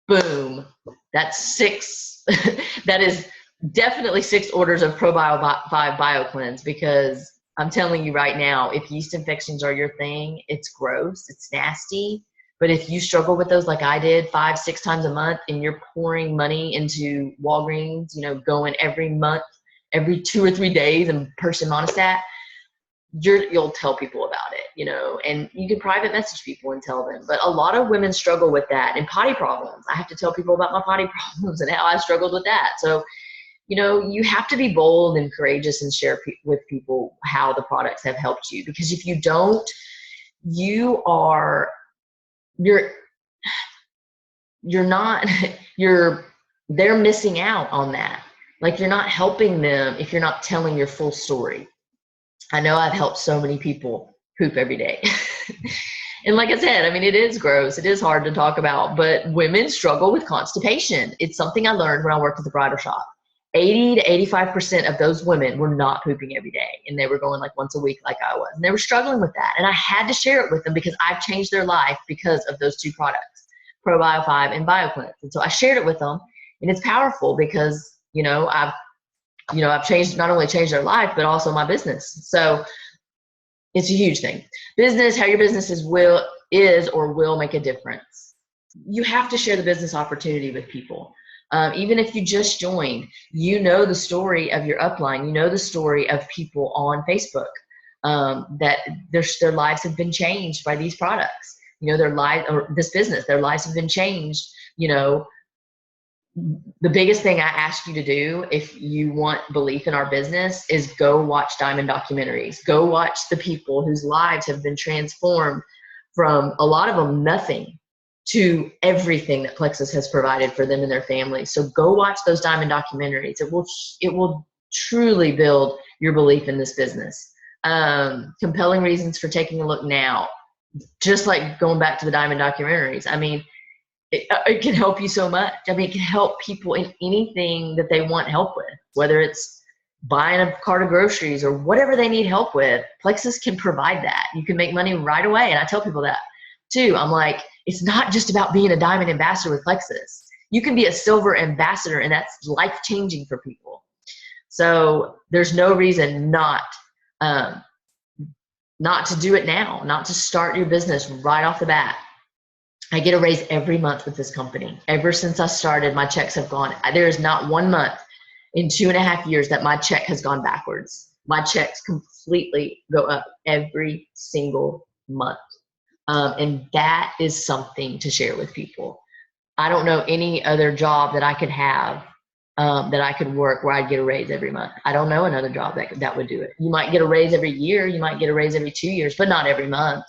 boom, that's 6. That is definitely 6 orders of ProBio 5 BioCleanse, because I'm telling you right now, if yeast infections are your thing, it's gross, it's nasty. But if you struggle with those like I did 5-6 times a month, and you're pouring money into Walgreens, going every month, every 2 or 3 days and purchasing monostat, you'll tell people about it, and you can private message people and tell them. But a lot of women struggle with that, and potty problems. I have to tell people about my potty problems and how I struggled with that. So, you have to be bold and courageous and share with people how the products have helped you, because if you don't, they're missing out on that. Like, you're not helping them if you're not telling your full story. I know I've helped so many people poop every day. And like I said, it is gross. It is hard to talk about, but women struggle with constipation. It's something I learned when I worked at the bridal shop. 80 to 85% of those women were not pooping every day, and they were going like once a week like I was. And they were struggling with that. And I had to share it with them because I've changed their life because of those 2 products, ProBio 5 and BioCleanse. And so I shared it with them, and it's powerful because, I've changed, not only changed their life, but also my business. So it's a huge thing. Business, how your business is or will make a difference. You have to share the business opportunity with people. Even if you just joined, the story of your upline, the story of people on Facebook, that their lives have been changed by these products, their life, or this business, their lives have been changed. The biggest thing I ask you to do if you want belief in our business is go watch diamond documentaries. Go watch the people whose lives have been transformed from, a lot of them, nothing to everything that Plexus has provided for them and their families. So go watch those diamond documentaries. It will truly build your belief in this business. Compelling reasons for taking a look now. Just like going back to the diamond documentaries. It can help you so much. It can help people in anything that they want help with, whether it's buying a cart of groceries or whatever they need help with. Plexus can provide that. You can make money right away. And I tell people that too. I'm like, it's not just about being a diamond ambassador with Plexus. You can be a silver ambassador, and that's life-changing for people. So there's no reason not to do it now, not to start your business right off the bat. I get a raise every month with this company. Ever since I started, my checks have gone. There is not one month in 2.5 years that my check has gone backwards. My checks completely go up every single month. And that is something to share with people. I don't know any other job that I could have, that I could work where I'd get a raise every month. I don't know another job that would do it. You might get a raise every year. You might get a raise every 2 years, but not every month.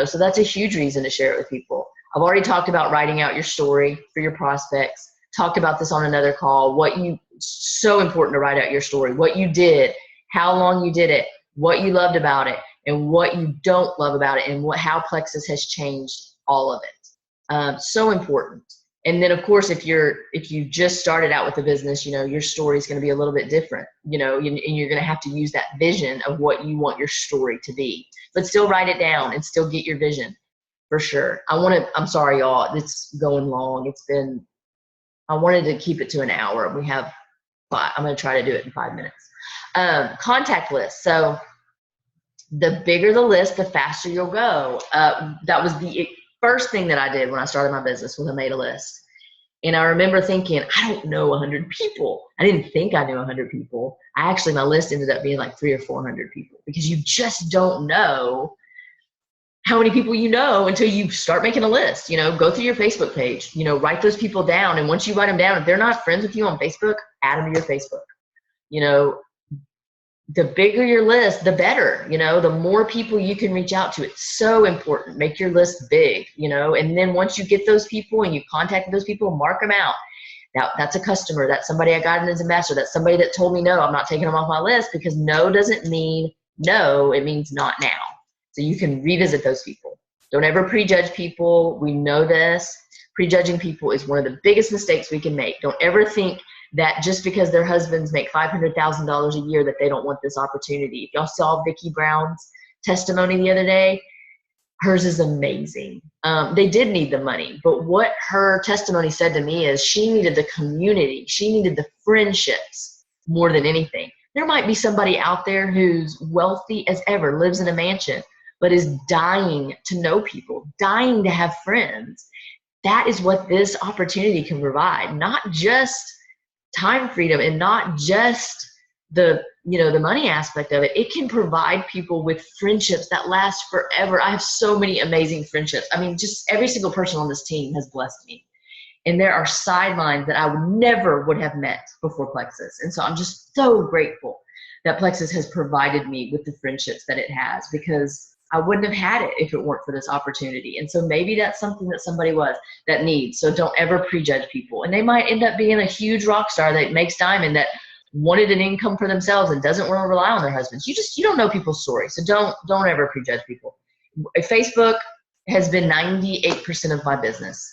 So that's a huge reason to share it with people. I've already talked about writing out your story for your prospects. Talked about this on another call. So important to write out your story. What you did, how long you did it, what you loved about it, and what you don't love about it, and how Plexus has changed all of it. So important. And then, of course, if you just started out with a business, your story is going to be a little bit different, and you're going to have to use that vision of what you want your story to be. But still write it down and still get your vision. For sure. I'm sorry, y'all. It's going long. I wanted to keep it to an hour. I'm going to try to do it in 5 minutes. Contact list. So the bigger the list, the faster you'll go. That was the first thing that I did when I started my business, was I made a list. And I remember thinking, I don't know 100 people. I didn't think I knew 100 people. My list ended up being like 300 or 400 people, because you just don't know how many people you know until you start making a list. Go through your Facebook page, write those people down. And once you write them down, if they're not friends with you on Facebook, add them to your Facebook. The bigger your list, the better, the more people you can reach out to. It's so important. Make your list big, and then once you get those people and you contact those people, mark them out. Now, that's a customer. That's somebody I got in as ambassador. That's somebody that told me no. I'm not taking them off my list, because no doesn't mean no. It means not now. So you can revisit those people. Don't ever prejudge people. We know this. Prejudging people is one of the biggest mistakes we can make. Don't ever think that just because their husbands make $500,000 a year that they don't want this opportunity. If y'all saw Vicki Brown's testimony the other day, hers is amazing. They did need the money, but what her testimony said to me is she needed the community. She needed the friendships more than anything. There might be somebody out there who's wealthy as ever, lives in a mansion, but is dying to know people, dying to have friends. That is what this opportunity can provide, not just time freedom and not just the money aspect of it. It can provide people with friendships that last forever. I have so many amazing friendships. I mean, just every single person on this team has blessed me. And there are sidelines that I never would have met before Plexus. And so I'm just so grateful that Plexus has provided me with the friendships that it has, because I wouldn't have had it if it weren't for this opportunity. And so maybe that's something that somebody that needs. So don't ever prejudge people. And they might end up being a huge rock star that makes diamond, that wanted an income for themselves and doesn't want to rely on their husbands. You don't know people's stories. So don't ever prejudge people. Facebook has been 98% of my business,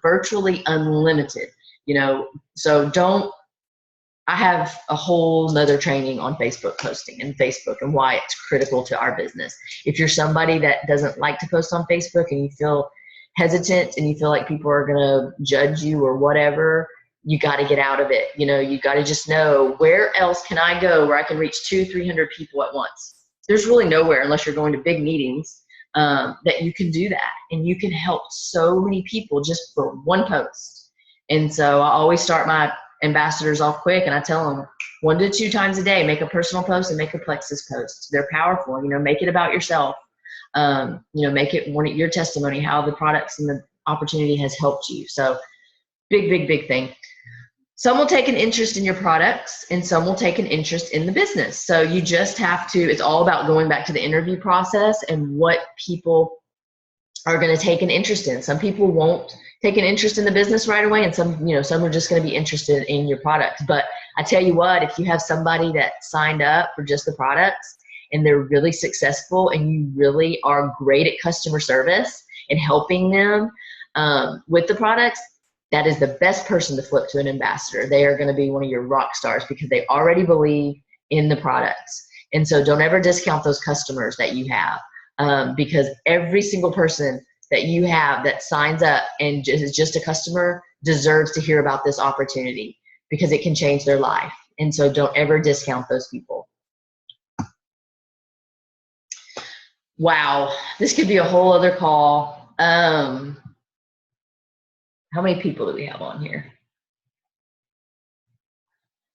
virtually unlimited, so I have a whole nother training on Facebook posting and Facebook and why it's critical to our business. If you're somebody that doesn't like to post on Facebook and you feel hesitant and you feel like people are going to judge you or whatever, you got to get out of it. You got to just know, where else can I go where I can reach 200-300 people at once? There's really nowhere, unless you're going to big meetings, that you can do that. And you can help so many people just for one post. And so I always start my ambassadors off quick, and I tell them 1 to 2 times a day, make a personal post and make a Plexus post. They're powerful. Make it about yourself. Make it your testimony, how the products and the opportunity has helped you. So big thing. Some will take an interest in your products and some will take an interest in the business. So you just have to, it's all about going back to the interview process and what people are going to take an interest in. Some people won't take an interest in the business right away, and some are just going to be interested in your products. But I tell you what, if you have somebody that signed up for just the products and they're really successful and you really are great at customer service and helping them with the products, that is the best person to flip to an ambassador. They are going to be one of your rock stars because they already believe in the products. And so don't ever discount those customers that you have, because every single person that you have that signs up and is just a customer deserves to hear about this opportunity, because it can change their life. And so don't ever discount those people. Wow, this could be a whole other call. How many people do we have on here?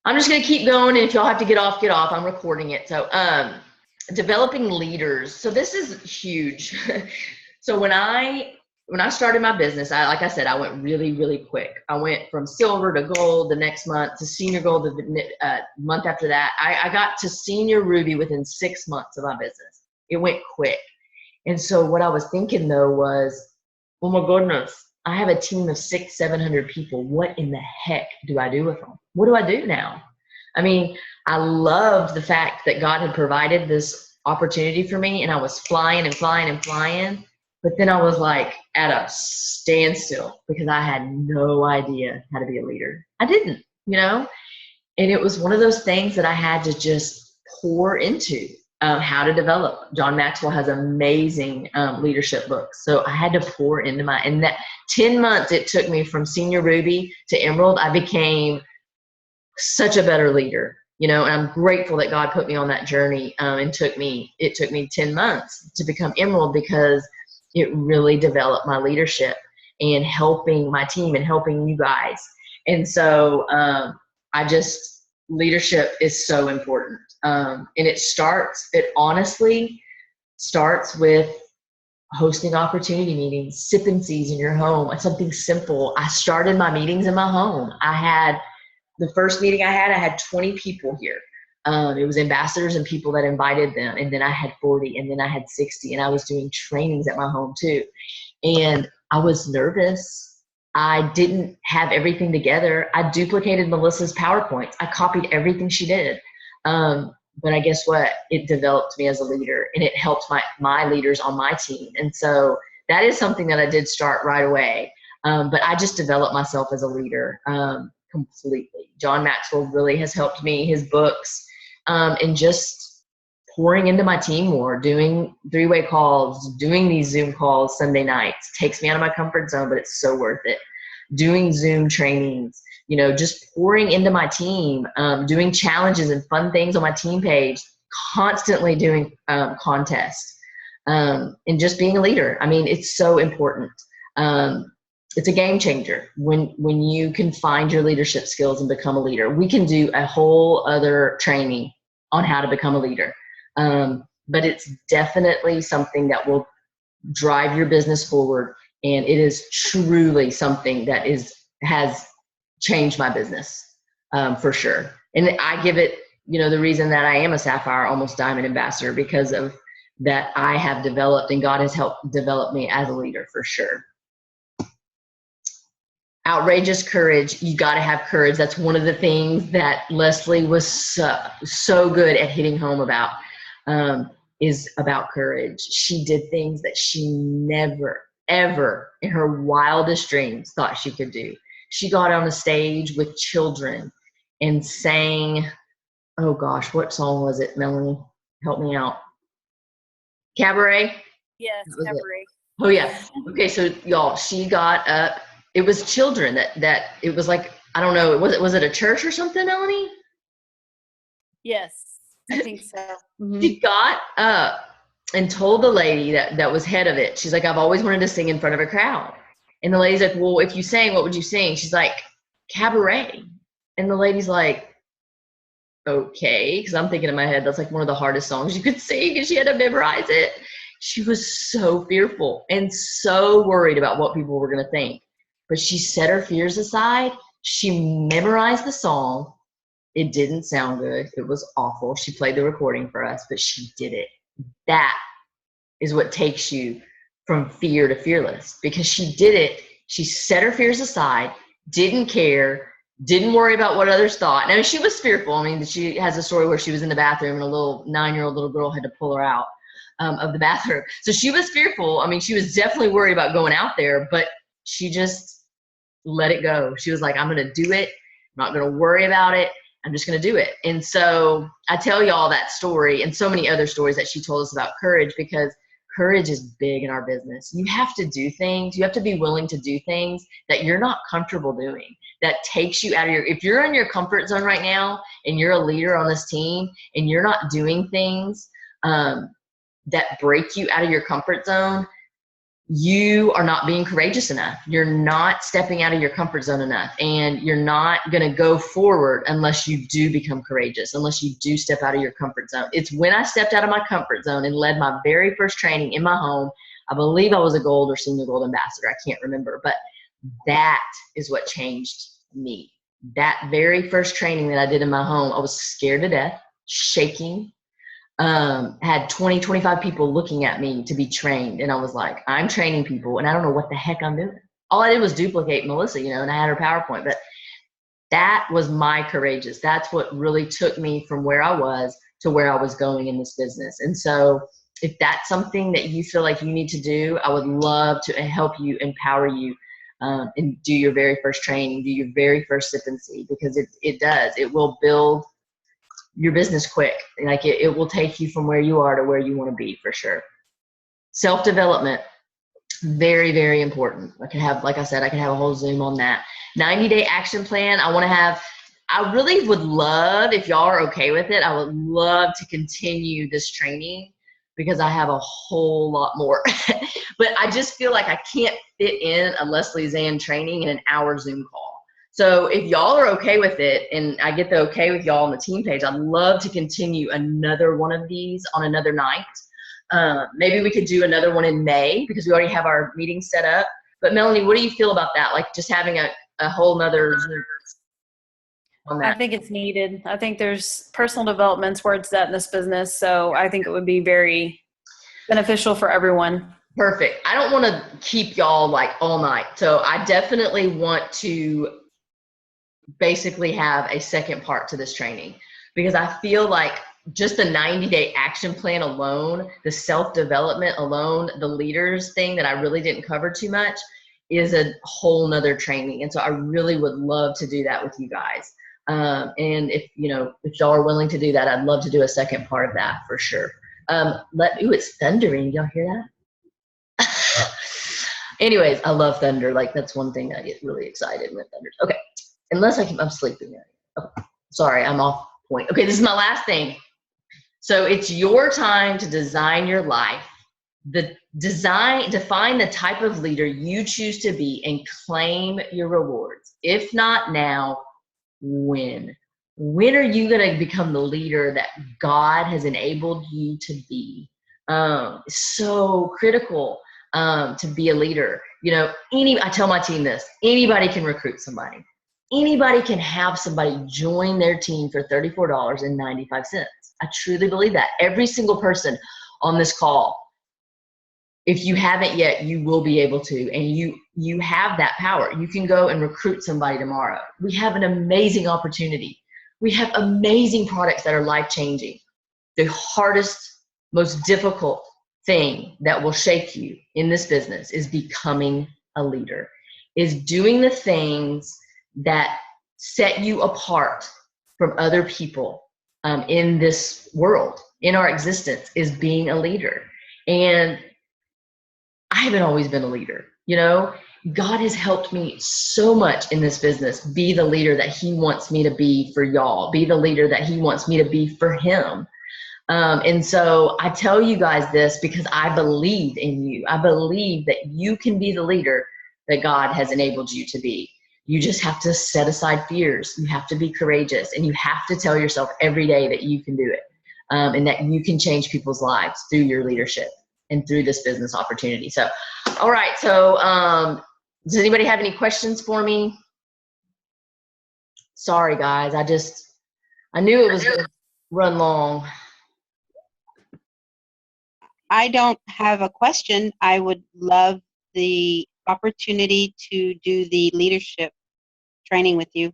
I'm just going to keep going, and if y'all have to get off, get off. I'm recording it. So developing leaders. So this is huge. So when I started my business, like I said, I went really quick. I went from silver to gold the next month to senior gold the month after that. I got to senior ruby within 6 months of my business. It went quick. And so what I was thinking though was, oh my goodness, I have a team of 600-700 people. What in the heck do I do with them? What do I do now? I mean, I loved the fact that God had provided this opportunity for me, and I was flying. But then I was like at a standstill because I had no idea how to be a leader. I didn't, and it was one of those things that I had to just pour into. How to develop. John Maxwell has amazing leadership books. So I had to pour into and that 10 months it took me from senior ruby to emerald. I became such a better leader, and I'm grateful that God put me on that journey. It took me 10 months to become emerald, because it really developed my leadership and helping my team and helping you guys. And so leadership is so important. And it honestly starts with hosting opportunity meetings, sipping seas in your home. It's something simple. I started my meetings in my home. The first meeting I had 20 people here. It was ambassadors and people that invited them. And then I had 40, and then I had 60, and I was doing trainings at my home too. And I was nervous. I didn't have everything together. I duplicated Melissa's PowerPoints. I copied everything she did. But I guess what? It developed me as a leader, and it helped my leaders on my team. And so that is something that I did start right away. But I just developed myself as a leader completely. John Maxwell really has helped me, his books, and just pouring into my team more, doing 3-way calls, doing these Zoom calls Sunday nights. Takes me out of my comfort zone, but it's so worth it. Doing Zoom trainings, just pouring into my team, doing challenges and fun things on my team page, constantly doing contests, and just being a leader. I mean, it's so important. It's a game changer when you can find your leadership skills and become a leader. We can do a whole other training on how to become a leader. But it's definitely something that will drive your business forward. And it is truly something that has changed my business, for sure. And I give it, the reason that I am a Sapphire Almost Diamond ambassador, because of that I have developed, and God has helped develop me as a leader, for sure. Outrageous courage. You got to have courage. That's one of the things that Leslie was so good at hitting home about, is about courage. She did things that she never, ever in her wildest dreams thought she could do. She got on a stage with children and sang, oh gosh, what song was it, Melanie? Help me out. Cabaret? Yes, Cabaret. Oh yeah. Okay, so y'all, she got up. It was children that it was like, I don't know, was it a church or something, Melanie? Yes, I think so. Mm-hmm. She got up and told the lady that was head of it, she's like, I've always wanted to sing in front of a crowd. And the lady's like, well, if you sang, what would you sing? She's like, Cabaret. And the lady's like, okay, because I'm thinking in my head, that's like one of the hardest songs you could sing, and she had to memorize it. She was so fearful and so worried about what people were going to think. But she set her fears aside. She memorized the song. It didn't sound good. It was awful. She played the recording for us, but she did it. That is what takes you from fear to fearless, because she did it. She set her fears aside, didn't care, didn't worry about what others thought. Now, she was fearful. I mean, she has a story where she was in the bathroom and a little 9-year-old little girl had to pull her out of the bathroom. So she was fearful. I mean, she was definitely worried about going out there, but she just let it go. She was like, I'm going to do it. I'm not going to worry about it. I'm just going to do it. And so I tell y'all that story and so many other stories that she told us about courage, because courage is big in our business. You have to do things. You have to be willing to do things that you're not comfortable doing, that takes you out of if you're in your comfort zone right now and you're a leader on this team and you're not doing things that break you out of your comfort zone, you are not being courageous enough. You're not stepping out of your comfort zone enough, and you're not going to go forward unless you do become courageous, unless you do step out of your comfort zone. It's when I stepped out of my comfort zone and led my very first training in my home. I believe I was a gold or senior gold ambassador. I can't remember, but that is what changed me. That very first training that I did in my home, I was scared to death, shaking, had 20, 25 people looking at me to be trained. And I was like, I'm training people and I don't know what the heck I'm doing. All I did was duplicate Melissa, and I had her PowerPoint, but that was my courageous. That's what really took me from where I was to where I was going in this business. And so if that's something that you feel like you need to do, I would love to help you, empower you, and do your very first training, do your very first sip and see, because it does. It will build your business quick. Like it will take you from where you are to where you want to be, for sure. Self-development, very, very important. Like I said, I could have a whole Zoom on that. 90-day action plan. I really would love, if y'all are okay with it, I would love to continue this training, because I have a whole lot more. But I just feel like I can't fit in a Leslie Zann training in an hour Zoom call. So if y'all are okay with it, and I get the okay with y'all on the team page, I'd love to continue another one of these on another night. Maybe we could do another one in May, because we already have our meeting set up. But Melanie, what do you feel about that? Like just having a whole nother Zoom on that? I think it's needed. I think there's personal development's where it's at in this business. So I think it would be very beneficial for everyone. Perfect. I don't want to keep y'all like all night. So I definitely want to basically have a second part to this training, because I feel like just the 90-day action plan alone, the self-development alone, the leaders thing that I really didn't cover too much is a whole nother training. And so I really would love to do that with you guys. And if y'all are willing to do that, I'd love to do a second part of that for sure. It's thundering. Y'all hear that? Anyways, I love thunder. Like that's one thing I get really excited when thunders. Okay. unless I'm sleeping. Oh, sorry, I'm off point. Okay, this is my last thing. So it's your time to design your life. Define the type of leader you choose to be and claim your rewards. If not now, when? When are you going to become the leader that God has enabled you to be? So critical to be a leader. You know, I tell my team this, anybody can recruit somebody. Anybody can have somebody join their team for $34.95. I truly believe that. Every single person on this call, if you haven't yet, you will be able to, and you have that power. You can go and recruit somebody tomorrow. We have an amazing opportunity. We have amazing products that are life-changing. The hardest, most difficult thing that will shake you in this business is becoming a leader, is doing the things that set you apart from other people in this world, in our existence, is being a leader. And I haven't always been a leader, you know. God has helped me so much in this business be the leader that he wants me to be for y'all, be the leader that he wants me to be for him. And so I tell you guys this because I believe in you. I believe that you can be the leader that God has enabled you to be. You just have to set aside fears. You have to be courageous, and you have to tell yourself every day that you can do it, and that you can change people's lives through your leadership and through this business opportunity. So, all right. So, does anybody have any questions for me? Sorry, guys. I knew it was going to run long. I don't have a question. I would love the opportunity to do the leadership training with you.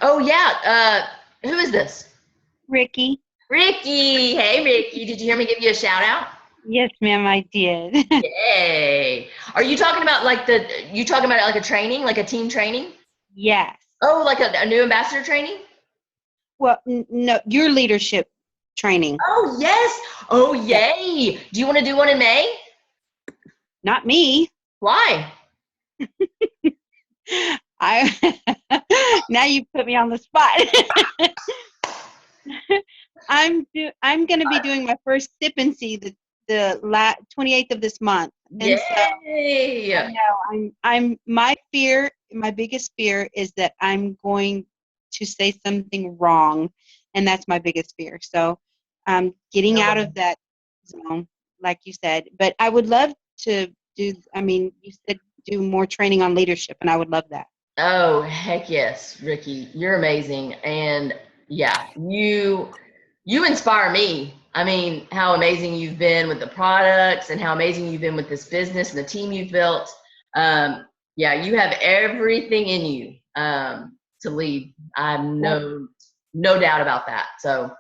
Oh, yeah. Who is this? Ricky. Ricky. Hey, Ricky. Did you hear me give you a shout out? Yes, ma'am, I did. Yay. Are you talking about like a training, like a team training? Yes. Oh, like a new ambassador training? Well, no, your leadership training. Oh, yes. Oh, yay. Do you want to do one in May? Not me. Why? Now you put me on the spot. I'm going to be doing my first sip and see the 28th of this month. And Yay. so, I'm my biggest fear is that I'm going to say something wrong, and that's my biggest fear. So getting out of that zone, like you said. But I would love to you said do more training on leadership, and I would love that. Oh, heck yes, Ricky. You're amazing. And yeah, you inspire me. I mean, how amazing you've been with the products and how amazing you've been with this business and the team you've built. Yeah, you have everything in you to lead. I have no doubt about that. So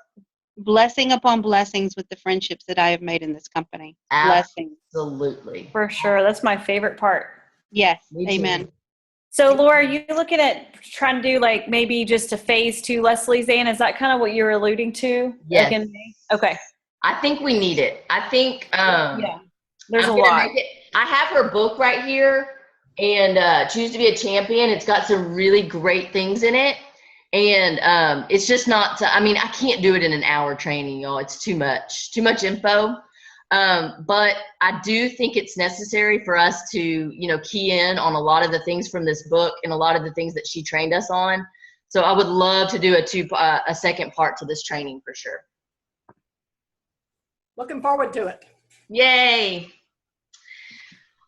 blessing upon blessings with the friendships that I have made in this company. Blessings. Absolutely. For sure. That's my favorite part. Yes. Me Amen. too. So Laura, are you looking at trying to do like maybe just a phase 2 Leslie Zann? Is that kind of what you're alluding to? Yes. Like in May? Okay. I think we need it. I think Yeah. There's I'm a gonna lot. I have her book right here, and Choose to be a Champion. It's got some really great things in it. And it's just not I can't do it in an hour training, y'all. It's too much info. But I do think it's necessary for us to, key in on a lot of the things from this book and a lot of the things that she trained us on. So I would love to do a second part to this training for sure. Looking forward to it. Yay.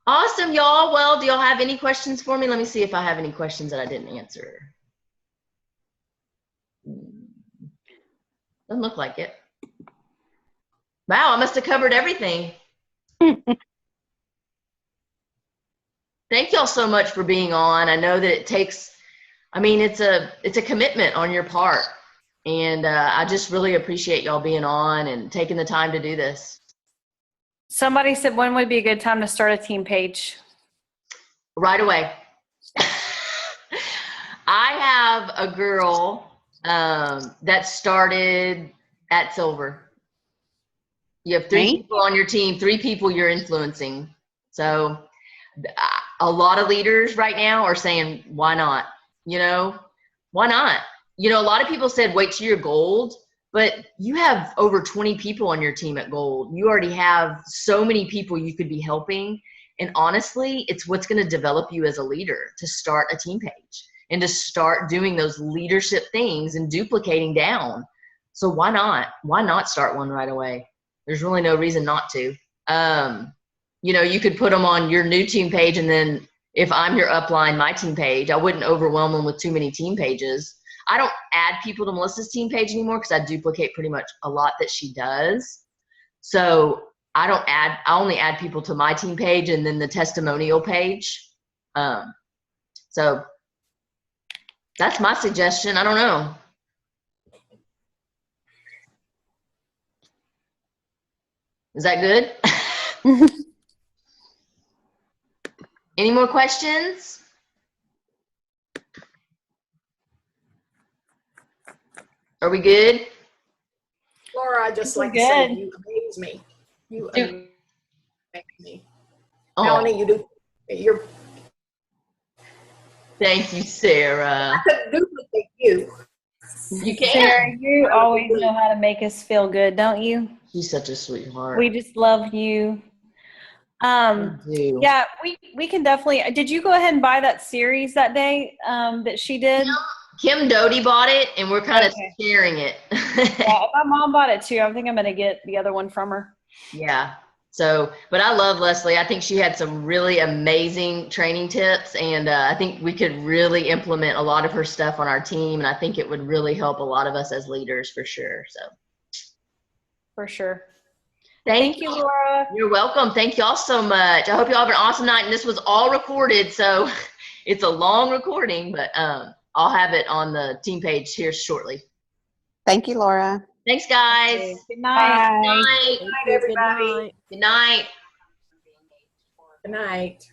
Awesome, y'all. Well, do y'all have any questions for me? Let me see if I have any questions that I didn't answer. Doesn't look like it. Wow, I must have covered everything. Thank y'all so much for being on. I know that it takes, it's a commitment on your part. And I just really appreciate y'all being on and taking the time to do this. Somebody said when would be a good time to start a team page? Right away. I have a girl that started at Silver. You have 3 people on your team, 3 people you're influencing. So a lot of leaders right now are saying, why not? Why not? You know, a lot of people said wait till you're gold, but you have over 20 people on your team at gold. You already have so many people you could be helping. And honestly, it's what's going to develop you as a leader to start a team page and to start doing those leadership things and duplicating down. So why not? Why not start one right away? There's really no reason not to. You know, you could put them on your new team page, and then if I'm your upline, my team page, I wouldn't overwhelm them with too many team pages. I don't add people to Melissa's team page anymore because I duplicate pretty much a lot that she does. So I only add people to my team page and then the testimonial page. So that's my suggestion. I don't know. Is that good? Any more questions? Are we good? Laura, I just We're like to say good. you amaze me. You Do- amaze me. Oh, Melanie, you're thank you, Sarah. I could duplicate you. You can. Sarah, you always know how to make us feel good, don't you? She's such a sweetheart. We just love you. I do. Yeah, we can definitely. Did you go ahead and buy that series that day that she did? Kim Doty bought it, and we're kind of Okay. sharing it. Yeah, my mom bought it too. I think I'm going to get the other one from her. Yeah. So, but I love Leslie. I think she had some really amazing training tips, and I think we could really implement a lot of her stuff on our team, and I think it would really help a lot of us as leaders for sure. So, For sure. thank Thank you, Laura. You're welcome. Thank y'all so much. I hope y'all have an awesome night. And this was all recorded, so it's a long recording, but I'll have it on the team page here shortly. Thank you, Laura. Thanks, guys. Good night. Bye. Good night. Good night, everybody. Good night. Good night.